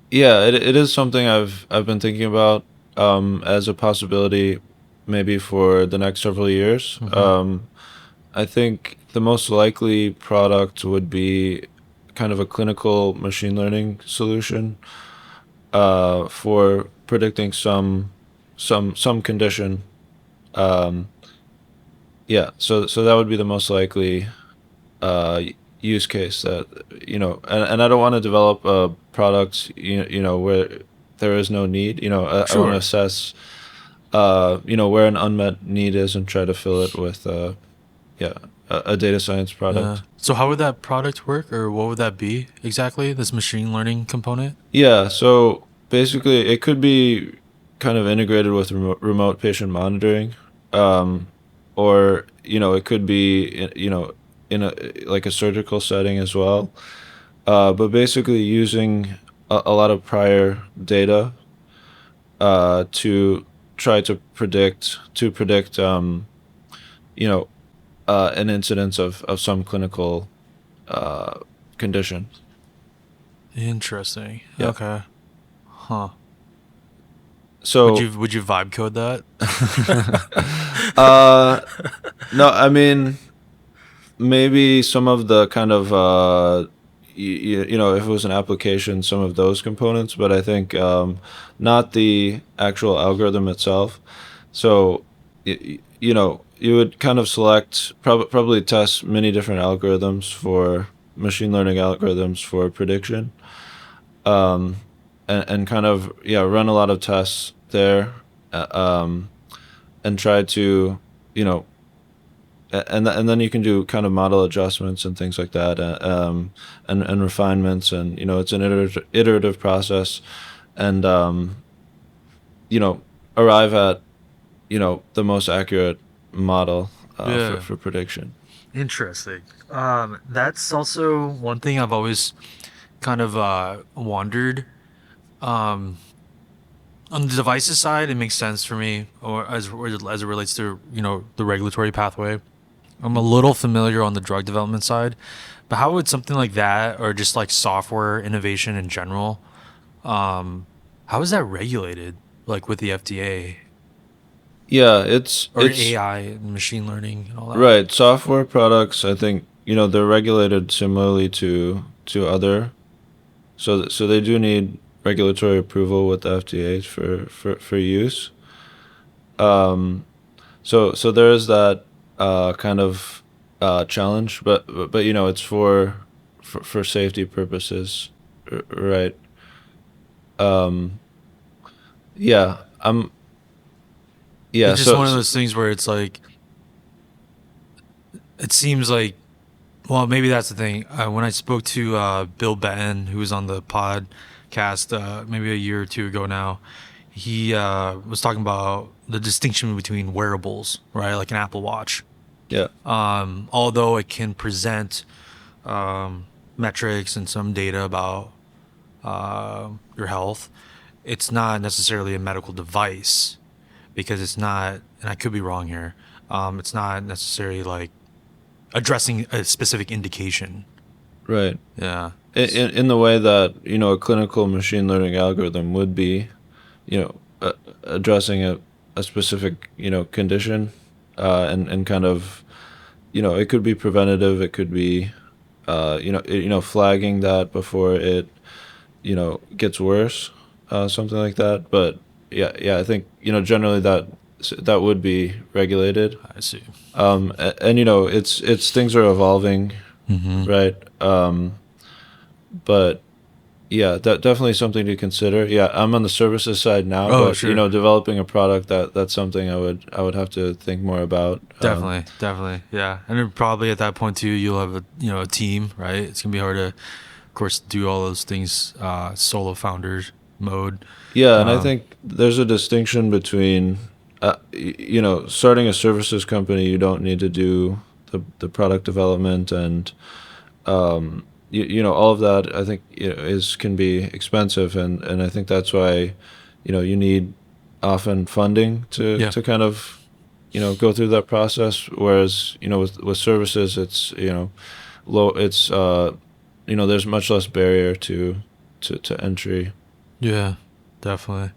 Yeah. It is something I've been thinking about, as a possibility, maybe for the next several years. I think the most likely product would be kind of a clinical machine learning solution, for predicting some condition. Yeah, so that would be the most likely use case that, and I don't want to develop a product where there is no need. I want Sure. to assess where an unmet need is and try to fill it with a data science product. So how would that product work, or what would that be exactly? This machine learning component? Yeah, so basically it could be kind of integrated with remote patient monitoring, or it could be in a like a surgical setting as well, but basically using a lot of prior data, to try to predict an incidence of some clinical condition. Interesting. Yeah. Okay. Huh. So Would you vibe code that? no, I mean, maybe some of the kind of if it was an application, some of those components, but I think not the actual algorithm itself. So, you would kind of select, probably test many different algorithms for machine learning algorithms for prediction, and kind of, run a lot of tests there, and try to, and then you can do kind of model adjustments and things like that, and refinements, and it's an iterative process, and arrive at the most accurate model for prediction. Interesting. That's also one thing I've always kind of wondered. On the devices side, it makes sense for me, or as it relates to the regulatory pathway. I'm a little familiar on the drug development side, but how would something like that, or just like software innovation in general, how is that regulated, like with the FDA? Yeah, it's AI and machine learning and all that. Right. Software products, I think, they're regulated similarly to other, so they do need regulatory approval with the FDA for use. So there is that kind of challenge, but it's for safety purposes, right? Um, yeah, yeah. It's just one of those things where it's like, it seems like, well, maybe that's the thing. When I spoke to Bill Benton, who was on the podcast maybe a year or two ago now, he was talking about the distinction between wearables, right? Like an Apple Watch. Yeah. Although it can present metrics and some data about your health, it's not necessarily a medical device, because it's not, and I could be wrong here, it's not necessarily like addressing a specific indication. Right. Yeah. In the way that, a clinical machine learning algorithm would be, addressing a specific, condition, and kind of, it could be preventative, it could be, flagging that before it, gets worse, something like that. But yeah, I think, generally that would be regulated. I see. And it's things are evolving, right? But yeah, definitely something to consider. Yeah, I'm on the services side now, but sure. Developing a product, that's something I would have to think more about. Definitely, yeah. And then probably at that point too, you'll have a team, right? It's gonna be hard to, of course, do all those things solo founders mode. Yeah, and I think there's a distinction between, starting a services company. You don't need to do the product development and, all of that. I think can be expensive, and I think that's why, you need often funding to kind of, go through that process. Whereas, with services, it's low. It's there's much less barrier to entry. Yeah, definitely.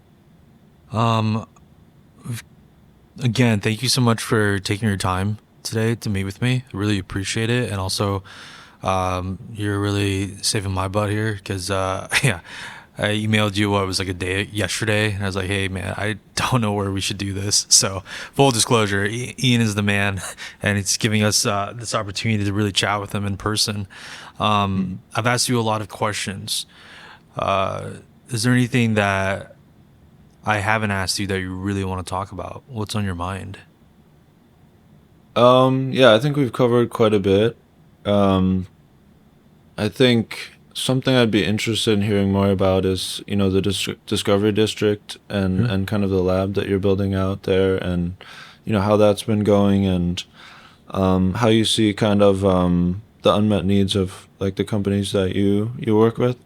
Again, thank you so much for taking your time today to meet with me. I really appreciate it. And also, you're really saving my butt here, because, I emailed you, it was like a day yesterday, and I was like, hey, man, I don't know where we should do this. So full disclosure, Ian is the man, and it's giving us this opportunity to really chat with him in person. I've asked you a lot of questions. Is there anything that I haven't asked you that you really want to talk about? What's on your mind? Yeah, I think we've covered quite a bit. I think something I'd be interested in hearing more about is, the Discovery District and kind of the lab that you're building out there, and, how that's been going, and how you see kind of the unmet needs of like the companies that you work with.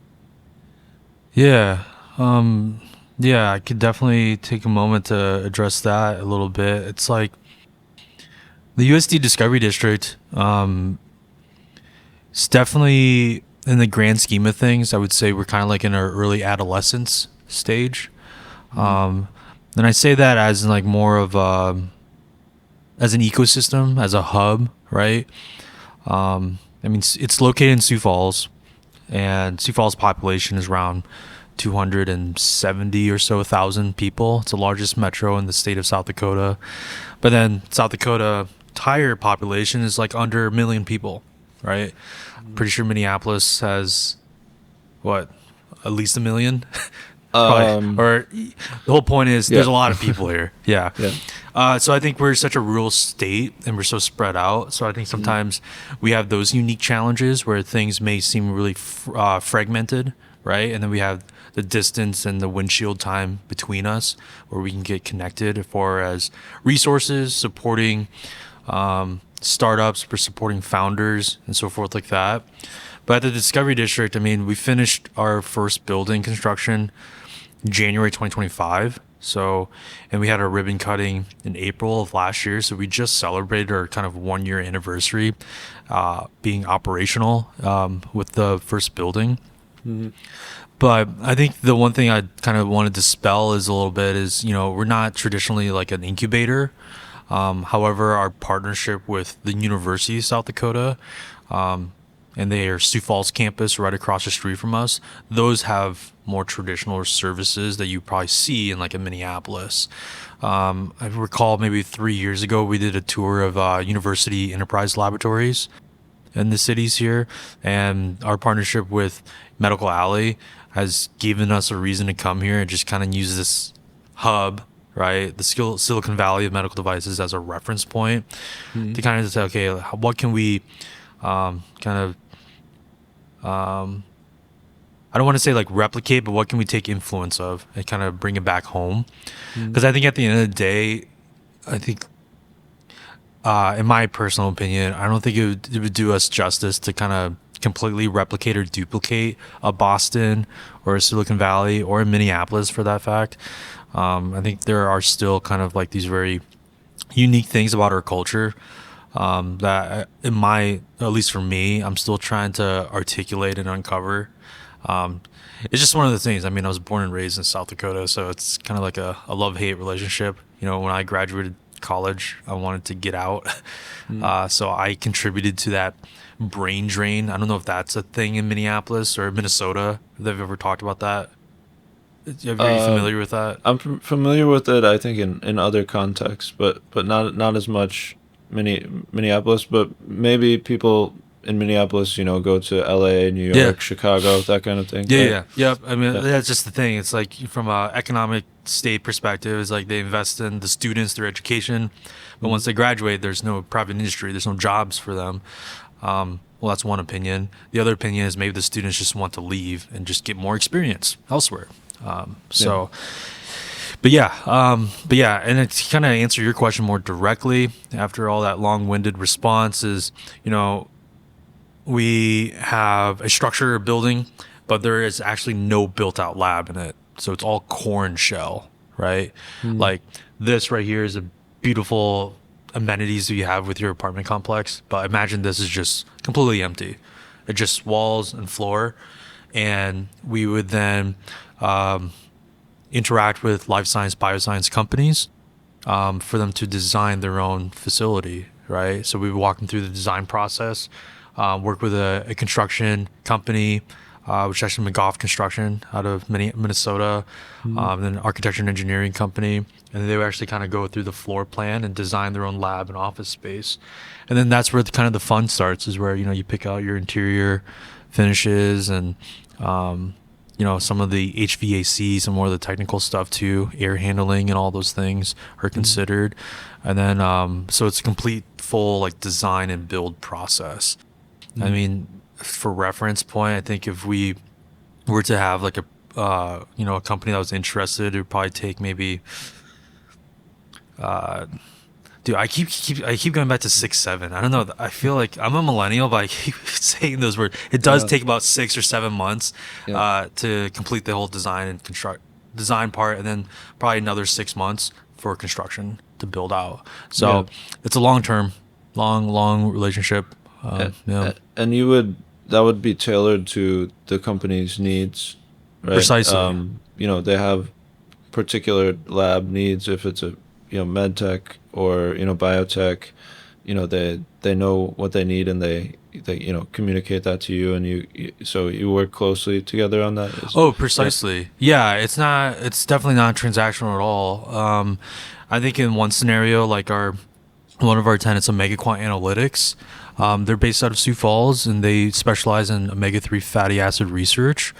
Yeah. Yeah, I could definitely take a moment to address that a little bit. It's like the USD Discovery District, it's definitely, in the grand scheme of things, I would say we're kind of like in our early adolescence stage. And I say that as in like more of as an ecosystem, as a hub, right? I mean, it's located in Sioux Falls. and Sioux Falls population is around 270 or so thousand people. It's the largest metro in the state of South Dakota. But then South Dakota entire population is like under 1 million people, right? Pretty sure Minneapolis has what, at least 1 million? Or the whole point is there's a lot of people here. Yeah. So I think we're such a rural state and we're so spread out. So I think sometimes we have those unique challenges where things may seem really fragmented, right? And then we have the distance and the windshield time between us where we can get connected as far as resources, supporting startups, for supporting founders and so forth like that. But at the Discovery District, I mean, we finished our first building construction January 2025. So, and we had our ribbon cutting in April of last year. So we just celebrated our kind of 1 year anniversary being operational with the first building. But I think the one thing I kind of want to dispel is a little bit is, you know, we're not traditionally like an incubator. However, our partnership with the University of South Dakota, and their Sioux Falls campus right across the street from us, those have more traditional services that you probably see in like a Minneapolis. I recall maybe 3 years ago, we did a tour of University Enterprise Laboratories in the cities here, and our partnership with Medical Alley has given us a reason to come here and just kind of use this hub, right, the Silicon Valley of medical devices, as a reference point to kind of say, okay, what can we I don't want to say like replicate, but what can we take influence of and kind of bring it back home? Because I think at the end of the day, I think in my personal opinion, I don't think it would do us justice to kind of completely replicate or duplicate a Boston or a Silicon Valley or a Minneapolis for that fact. I think there are still kind of like these very unique things about our culture that at least for me, I'm still trying to articulate and uncover. It's just one of the things. I mean, I was born and raised in South Dakota, so it's kind of like a love-hate relationship. You know, when I graduated college, I wanted to get out. So I contributed to that brain drain. I don't know if that's a thing in Minneapolis or Minnesota. If they've ever talked about that. Are you familiar with that? I'm familiar with it, I think, in other contexts, but not as much Minneapolis, but maybe people in Minneapolis, you know, go to LA, New York, Chicago, that kind of thing. Yeah. I mean, that's just the thing. It's like from an economic state perspective, it's like they invest in the students, their education, but once they graduate, there's no private industry, there's no jobs for them. Well, that's one opinion. The other opinion is maybe the students just want to leave and just get more experience elsewhere. But yeah, and to kind of answer your question more directly, after all that long-winded response is, you know, we have a structure or building, but there is actually no built-out lab in it. So it's all core and shell, right? Like this right here is a beautiful amenities that you have with your apartment complex, but imagine this is just completely empty. It's just walls and floor, and we would then interact with life science, bioscience companies for them to design their own facility, right? So we would walk them through the design process, work with a construction company, which is actually McGough Construction out of Minnesota, then an architecture and engineering company. And they would actually kind of go through the floor plan and design their own lab and office space. And then that's where kind of the fun starts, is where, you know, you pick out your interior finishes and, you know, some of the HVAC, some more of the technical stuff too, air handling and all those things are considered. And then, so it's a complete full like design and build process. I mean, for reference point, I think if we were to have like a, you know, a company that was interested, it would probably take maybe, dude, I keep going back to 6, 7. I don't know. I feel like I'm a millennial, but I keep saying those words. It does take about 6 or 7 months to complete the whole design and design part, and then probably another 6 months for construction to build out. So it's a long-term, long relationship. And that would be tailored to the company's needs, right? Precisely. You know, they have particular lab needs if it's a, you know, medtech or, you know, biotech. they know what they need, and they communicate that to you, and so you work closely together on that. Oh, precisely. Yeah, it's definitely not transactional at all. I think in one scenario, like one of our tenants, Omega Analytics, they're based out of Sioux Falls, and they specialize in omega-3 fatty acid research.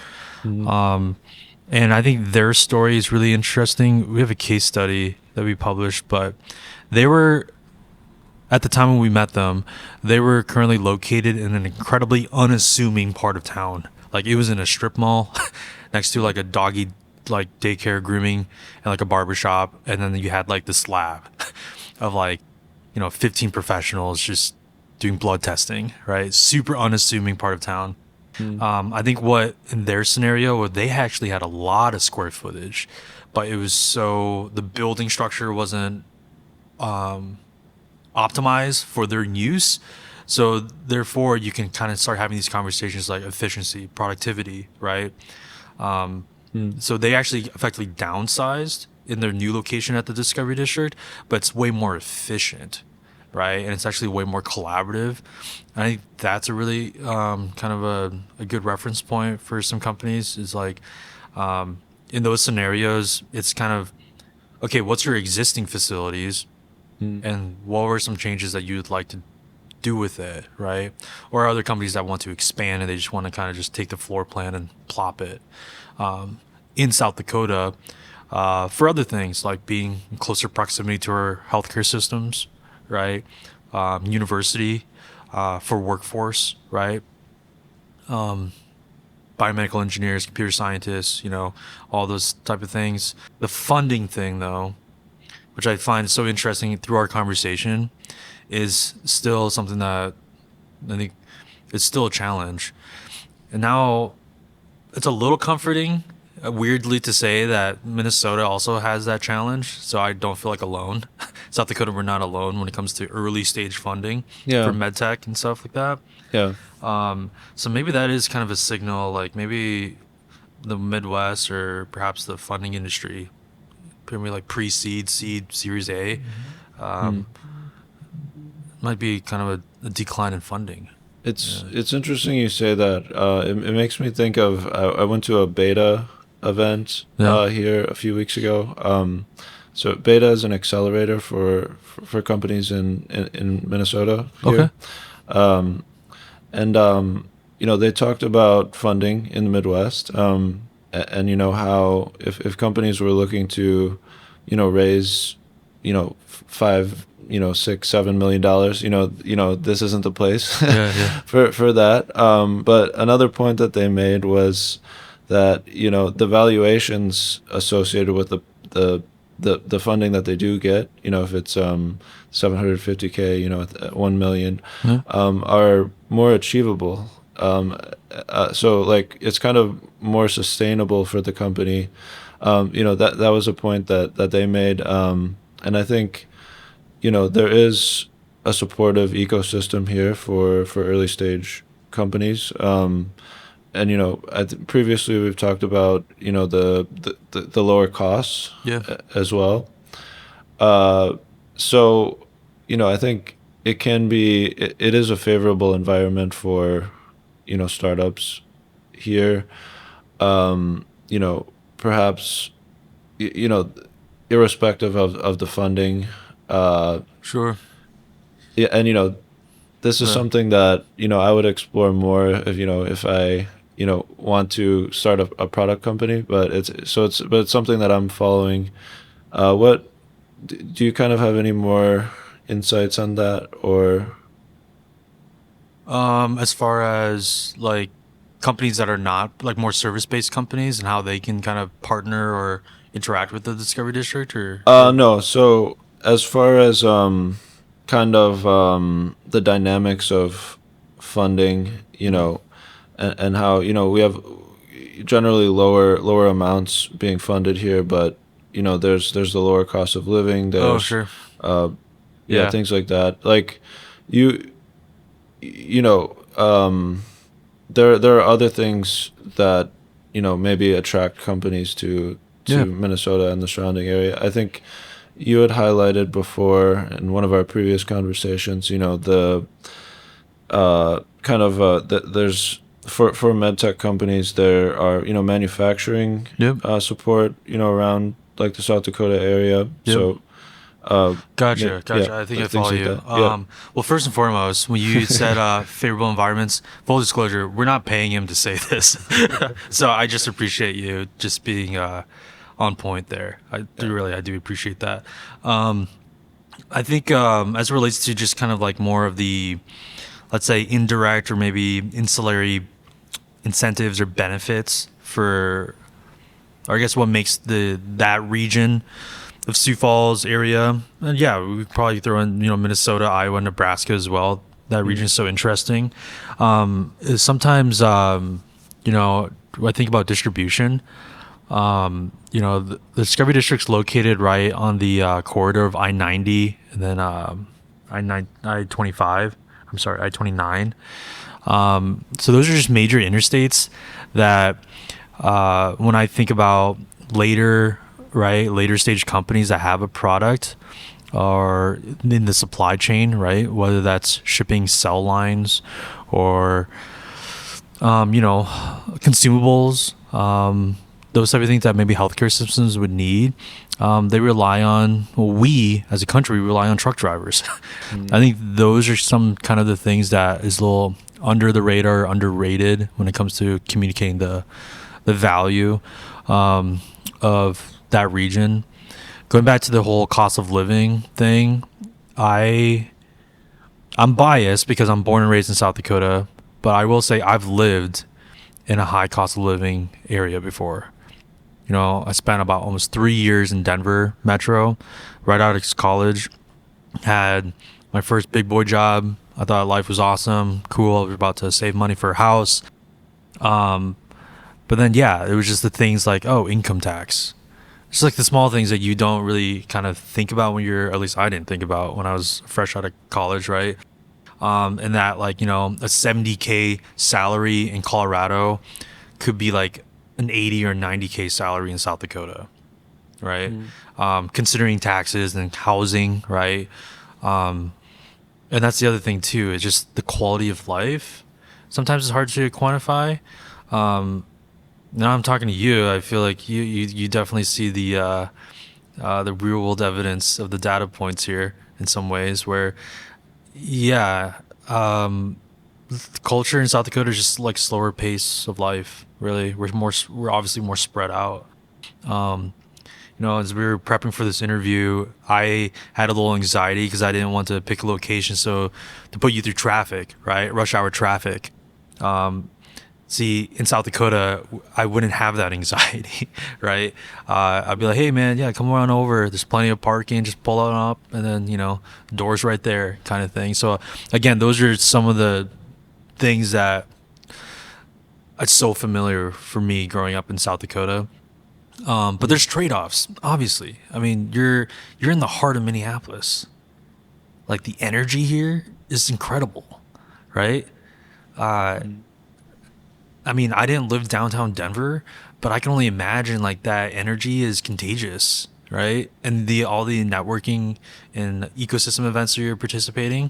And I think their story is really interesting. We have a case study that we published, but they were, at the time when we met them, they were currently located in an incredibly unassuming part of town. Like, it was in a strip mall next to like a doggy like daycare, grooming, and like a barber shop, and then you had like this lab of like 15 professionals just doing blood testing, right? Super unassuming part of town. I think what in their scenario, they actually had a lot of square footage, but it was the building structure wasn't optimized for their use. So therefore, you can kind of start having these conversations like efficiency, productivity, right? So they actually effectively downsized in their new location at the Discovery District, but it's way more efficient, right? And it's actually way more collaborative. And I think that's a really kind of a good reference point for some companies is like in those scenarios, it's kind of, okay, what's your existing facilities and what were some changes that you'd like to do with it, right? Or other companies that want to expand and they just want to kind of just take the floor plan and plop it in South Dakota for other things like being in closer proximity to our healthcare systems, right? University for workforce, right? Biomedical engineers, computer scientists, all those type of things. The funding thing, though, which I find so interesting through our conversation, is still something that I think it's still a challenge. And now it's a little comforting, weirdly, to say that Minnesota also has that challenge. So I don't feel like alone. South Dakota, we're not alone when it comes to early stage funding for medtech and stuff like that. Yeah. So maybe that is kind of a signal, like maybe the Midwest or perhaps the funding industry, maybe like pre-seed, seed, Series A, might be kind of a decline in funding. It's interesting you say that. It makes me think of I went to a beta event here a few weeks ago. So beta is an accelerator for companies in Minnesota here. Okay. They talked about funding in the Midwest, and how if companies were looking to raise $5, $6, $7 million, this isn't the place for that. But another point that they made was that the valuations associated with the funding that they do get, if it's $750K, at $1 million, are more achievable. So like it's kind of more sustainable for the company. That was a point that they made, and I think there is a supportive ecosystem here for early stage companies. Previously we've talked about the lower costs as well. So I think it is a favorable environment for startups here. Perhaps irrespective of the funding. Sure. Yeah, and this is something that I would explore more if I want to start a product company, but it's something that I'm following. What do you kind of have any more insights on that, or as far as like companies that are not like more service-based companies and how they can kind of partner or interact with the Discovery District, or no, so as far as kind of the dynamics of funding, and how we have generally lower amounts being funded here, but there's the lower cost of living. There's, sure. Things like that. Like there are other things that maybe attract companies to Minnesota and the surrounding area. I think you had highlighted before in one of our previous conversations, the there's for medtech companies, there are manufacturing Yep. support around like the South Dakota area. Yep. So Gotcha. yeah, I think I things follow like you. that. Yeah. Well, first and foremost, when you said favorable environments, full disclosure, we're not paying him to say this. So I just appreciate you just being on point there. I do appreciate that. I think as it relates to just kind of like more of the, let's say, indirect or maybe ancillary incentives or benefits for, or I guess what makes that region of Sioux Falls area, and yeah, we could probably throw in Minnesota, Iowa, Nebraska as well. That region is so interesting. Is sometimes when I think about distribution, the Discovery District's located right on the corridor of I-90 and then I-25. I'm sorry, I-29. So those are just major interstates that when I think about later stage companies that have a product or in the supply chain, right? Whether that's shipping cell lines or, consumables, those type of things that maybe healthcare systems would need. They rely on, we as a country rely on truck drivers. I think those are some kind of the things that is a little under the radar, underrated when it comes to communicating the value of that region. Going back to the whole cost of living thing, I'm biased because I'm born and raised in South Dakota, but I will say I've lived in a high cost of living area before. I spent about almost 3 years in Denver metro, right out of college. Had my first big boy job. I thought life was awesome, cool. I was about to save money for a house. But then, yeah, it was just the things like, income tax. It's like the small things that you don't really kind of think about when at least I didn't think about when I was fresh out of college, right? And that a $70K salary in Colorado could be like an $80 or $90K salary in South Dakota, right? Considering taxes and housing, right? And that's the other thing too, is just the quality of life. Sometimes it's hard to quantify. Now I'm talking to you. I feel like you definitely see the real world evidence of the data points here in some ways. Where, culture in South Dakota is just like slower pace of life. Really, we're obviously more spread out. As we were prepping for this interview, I had a little anxiety because I didn't want to pick a location to put you through traffic, right? Rush hour traffic. See, in South Dakota, I wouldn't have that anxiety, right? I'd be like, hey, man, yeah, come on over. There's plenty of parking. Just pull on up, and then, doors right there kind of thing. So, again, those are some of the things that it's so familiar for me growing up in South Dakota. But there's trade-offs, obviously. I mean, you're in the heart of Minneapolis. Like, the energy here is incredible, right? I mean, I didn't live downtown Denver, but I can only imagine like that energy is contagious, right? And all the networking and ecosystem events that you're participating,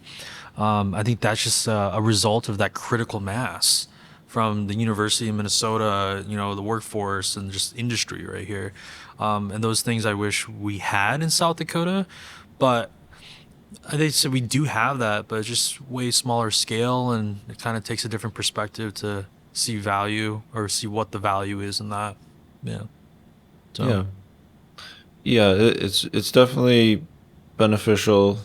I think that's just a result of that critical mass from the University of Minnesota, the workforce and just industry right here. And those things I wish we had in South Dakota, but they said we do have that, but it's just way smaller scale, and it kind of takes a different perspective to see value or see what the value is in that. Yeah. So. Yeah, it's definitely beneficial,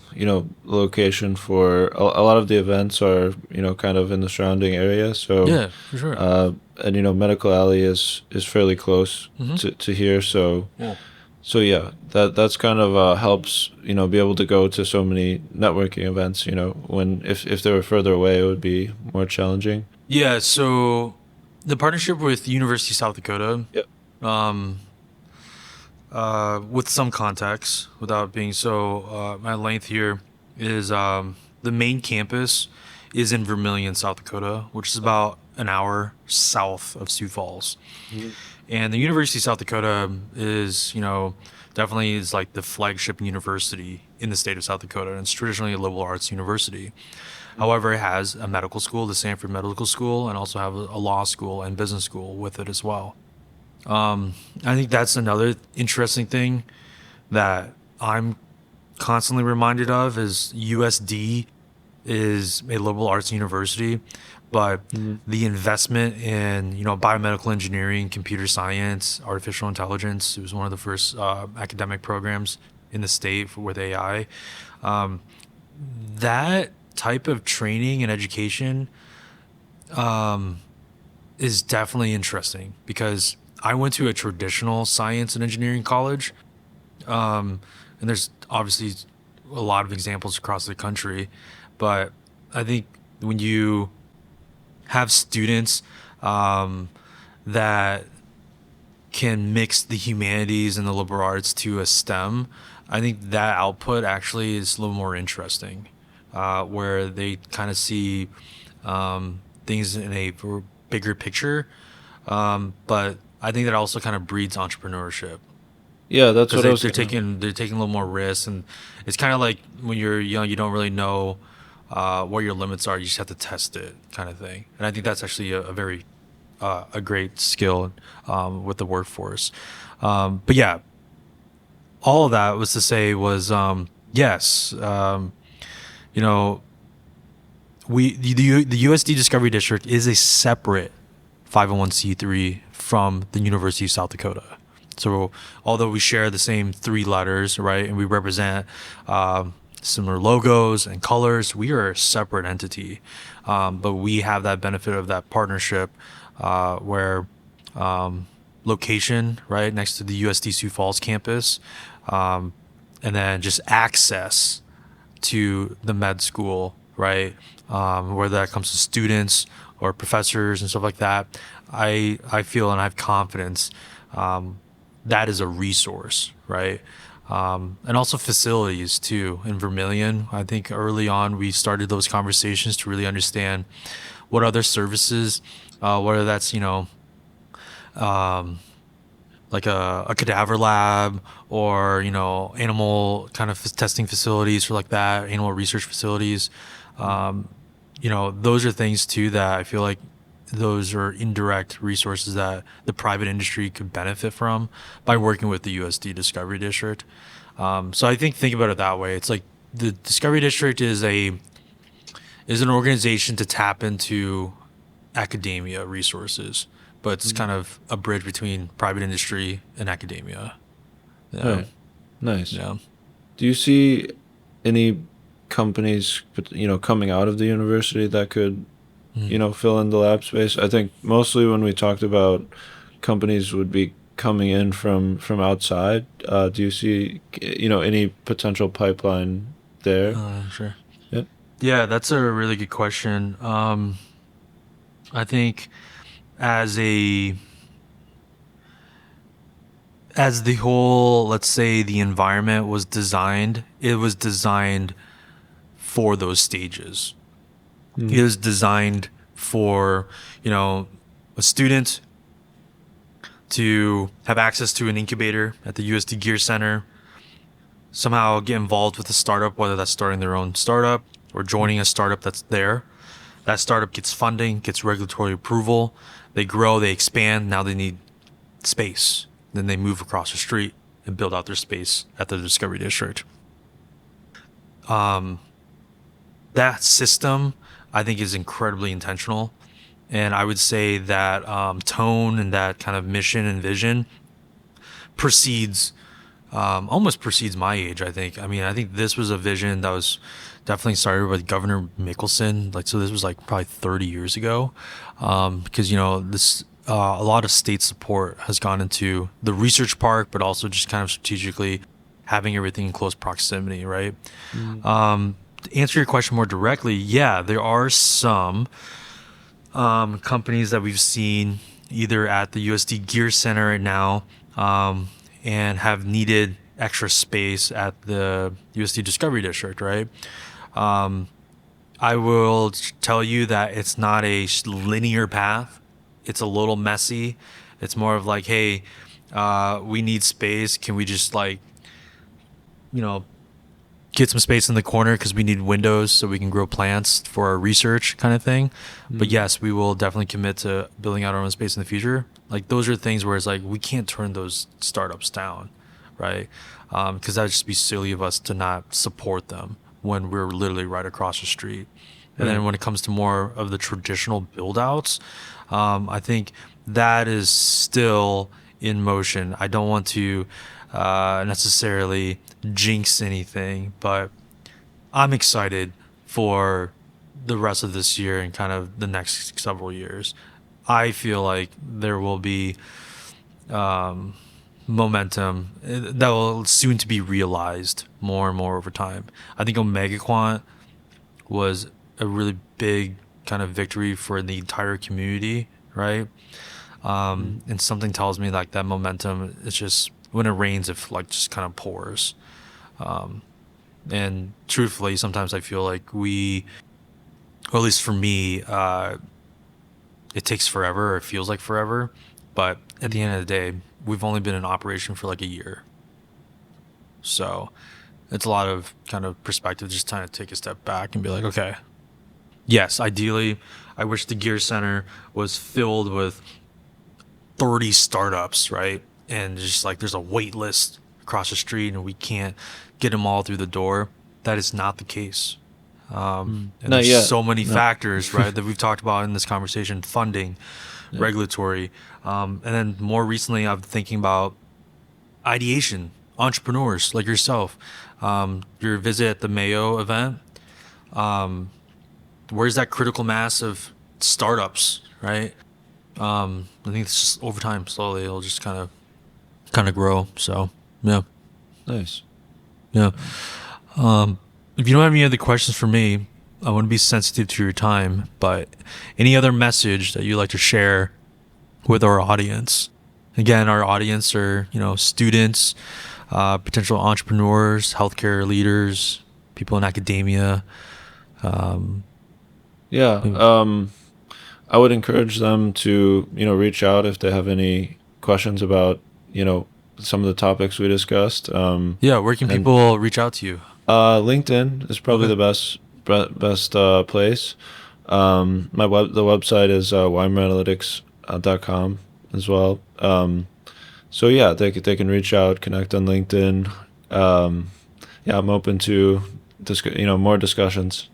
location for a lot of the events are, kind of in the surrounding area. So Yeah, for sure. And Medical Alley is fairly close to here. So Yeah. so yeah, that's kind of helps, be able to go to so many networking events, when if they were further away, it would be more challenging. Yeah, so the partnership with University of South Dakota, Yep. With some context, without being so at length here, is the main campus is in Vermillion, South Dakota, which is about an hour south of Sioux Falls. And the University of South Dakota is, definitely is like the flagship university in the state of South Dakota. And it's traditionally a liberal arts university. However, it has a medical school, the Sanford Medical School, and also have a law school and business school with it as well. I think that's another interesting thing that I'm constantly reminded of is USD is a liberal arts university, but the investment in biomedical engineering, computer science, artificial intelligence, it was one of the first academic programs in the state with AI. That type of training and education is definitely interesting because I went to a traditional science and engineering college, and there's obviously a lot of examples across the country, but I think when you have students that can mix the humanities and the liberal arts to a STEM, I think that output actually is a little more interesting, where they kind of see things in a bigger picture, but I think that also kind of breeds entrepreneurship. Yeah, that's what I was. They're taking a little more risks, and it's kind of like when you're young, you don't really know what your limits are. You just have to test it, kind of thing. And I think that's actually a very a great skill with the workforce. But yeah, all of that was to say was yes, the USD Discovery District is a separate 501c3 from the University of South Dakota. So although we share the same three letters, right, and we represent similar logos and colors, we are a separate entity. But we have that benefit of that partnership where location, right, next to the USD Sioux Falls campus, and then just access to the med school, right, whether that comes to students or professors and stuff like that. I feel and I have confidence that is a resource, right? And also facilities too. In Vermilion, I think early on we started those conversations to really understand what other services, whether that's like a cadaver lab or animal kind of testing facilities for like that, animal research facilities. Those are things too that I feel like those are indirect resources that the private industry could benefit from by working with the USD Discovery District. So I think about it that way. It's like the Discovery District is an organization to tap into academia resources, but it's kind of a bridge between private industry and academia. Yeah. Oh, nice. Yeah. Do you see any companies, coming out of the university that could, fill in the lab space? I think mostly when we talked about companies would be coming in from outside. Do you see, any potential pipeline there? Sure. Yeah. Yeah, that's a really good question. I think as the whole, let's say, the environment was designed, it was designed for those stages. It was designed for, a student to have access to an incubator at the USD Gear Center, somehow get involved with a startup, whether that's starting their own startup or joining a startup that's there. That startup gets funding, gets regulatory approval, they grow, they expand, now they need space. Then they move across the street and build out their space at the Discovery District. That system, I think, is incredibly intentional. And I would say that tone and that kind of mission and vision almost precedes my age, I think. I mean, I think this was a vision that was definitely started with Governor Mickelson. So this was probably 30 years ago. Because, this a lot of state support has gone into the research park, but also just kind of strategically having everything in close proximity, right? To answer your question more directly, yeah, there are some companies that we've seen either at the USD Gear Center right now and have needed extra space at the USD Discovery District, right? I will tell you that it's not a linear path. It's a little messy, It's more of like, hey, we need space. Can we just like, get some space in the corner because we need windows so we can grow plants for our research kind of thing. But yes, we will definitely commit to building out our own space in the future. Like those are things where it's like we can't turn those startups down, right? Because that would just be silly of us to not support them when we're literally right across the street. And then when it comes to more of the traditional build outs, I think that is still in motion. I don't want to necessarily jinx anything, but I'm excited for the rest of this year and kind of the next several years. I feel like there will be momentum that will soon to be realized more and more over time. I think Omega Quant was a really big kind of victory for the entire community, right? And something tells me like that momentum is just, when it rains, it like just kind of pours. And truthfully, sometimes I feel like we, or at least for me, it takes forever, or it feels like forever. But at the end of the day, we've only been in operation for like a year. So it's a lot of kind of perspective, just trying to take a step back and be like, okay, yes, ideally, I wish the Gear Center was filled with 30 startups, right? And just like there's a wait list across the street and we can't get them all through the door. That is not the case. And Not there's yet. so many factors, right, that we've talked about in this conversation: funding, regulatory, and then more recently, I've been thinking about ideation, entrepreneurs like yourself. Your visit at the Mayo event, where's that critical mass of startups, right? I think it's just over time, slowly, it'll just kind of grow. So, yeah. Nice. Yeah. If you don't have any other questions for me, I want to be sensitive to your time, but any other message that you'd like to share with our audience? Again, our audience are, students, potential entrepreneurs, healthcare leaders, people in academia. I would encourage them to, reach out if they have any questions about, some of the topics we discussed. Where can people reach out to you? LinkedIn is probably the best place. The website is weimeranalytics.com as well. So yeah, they can reach out, connect on LinkedIn. I'm open to more discussions.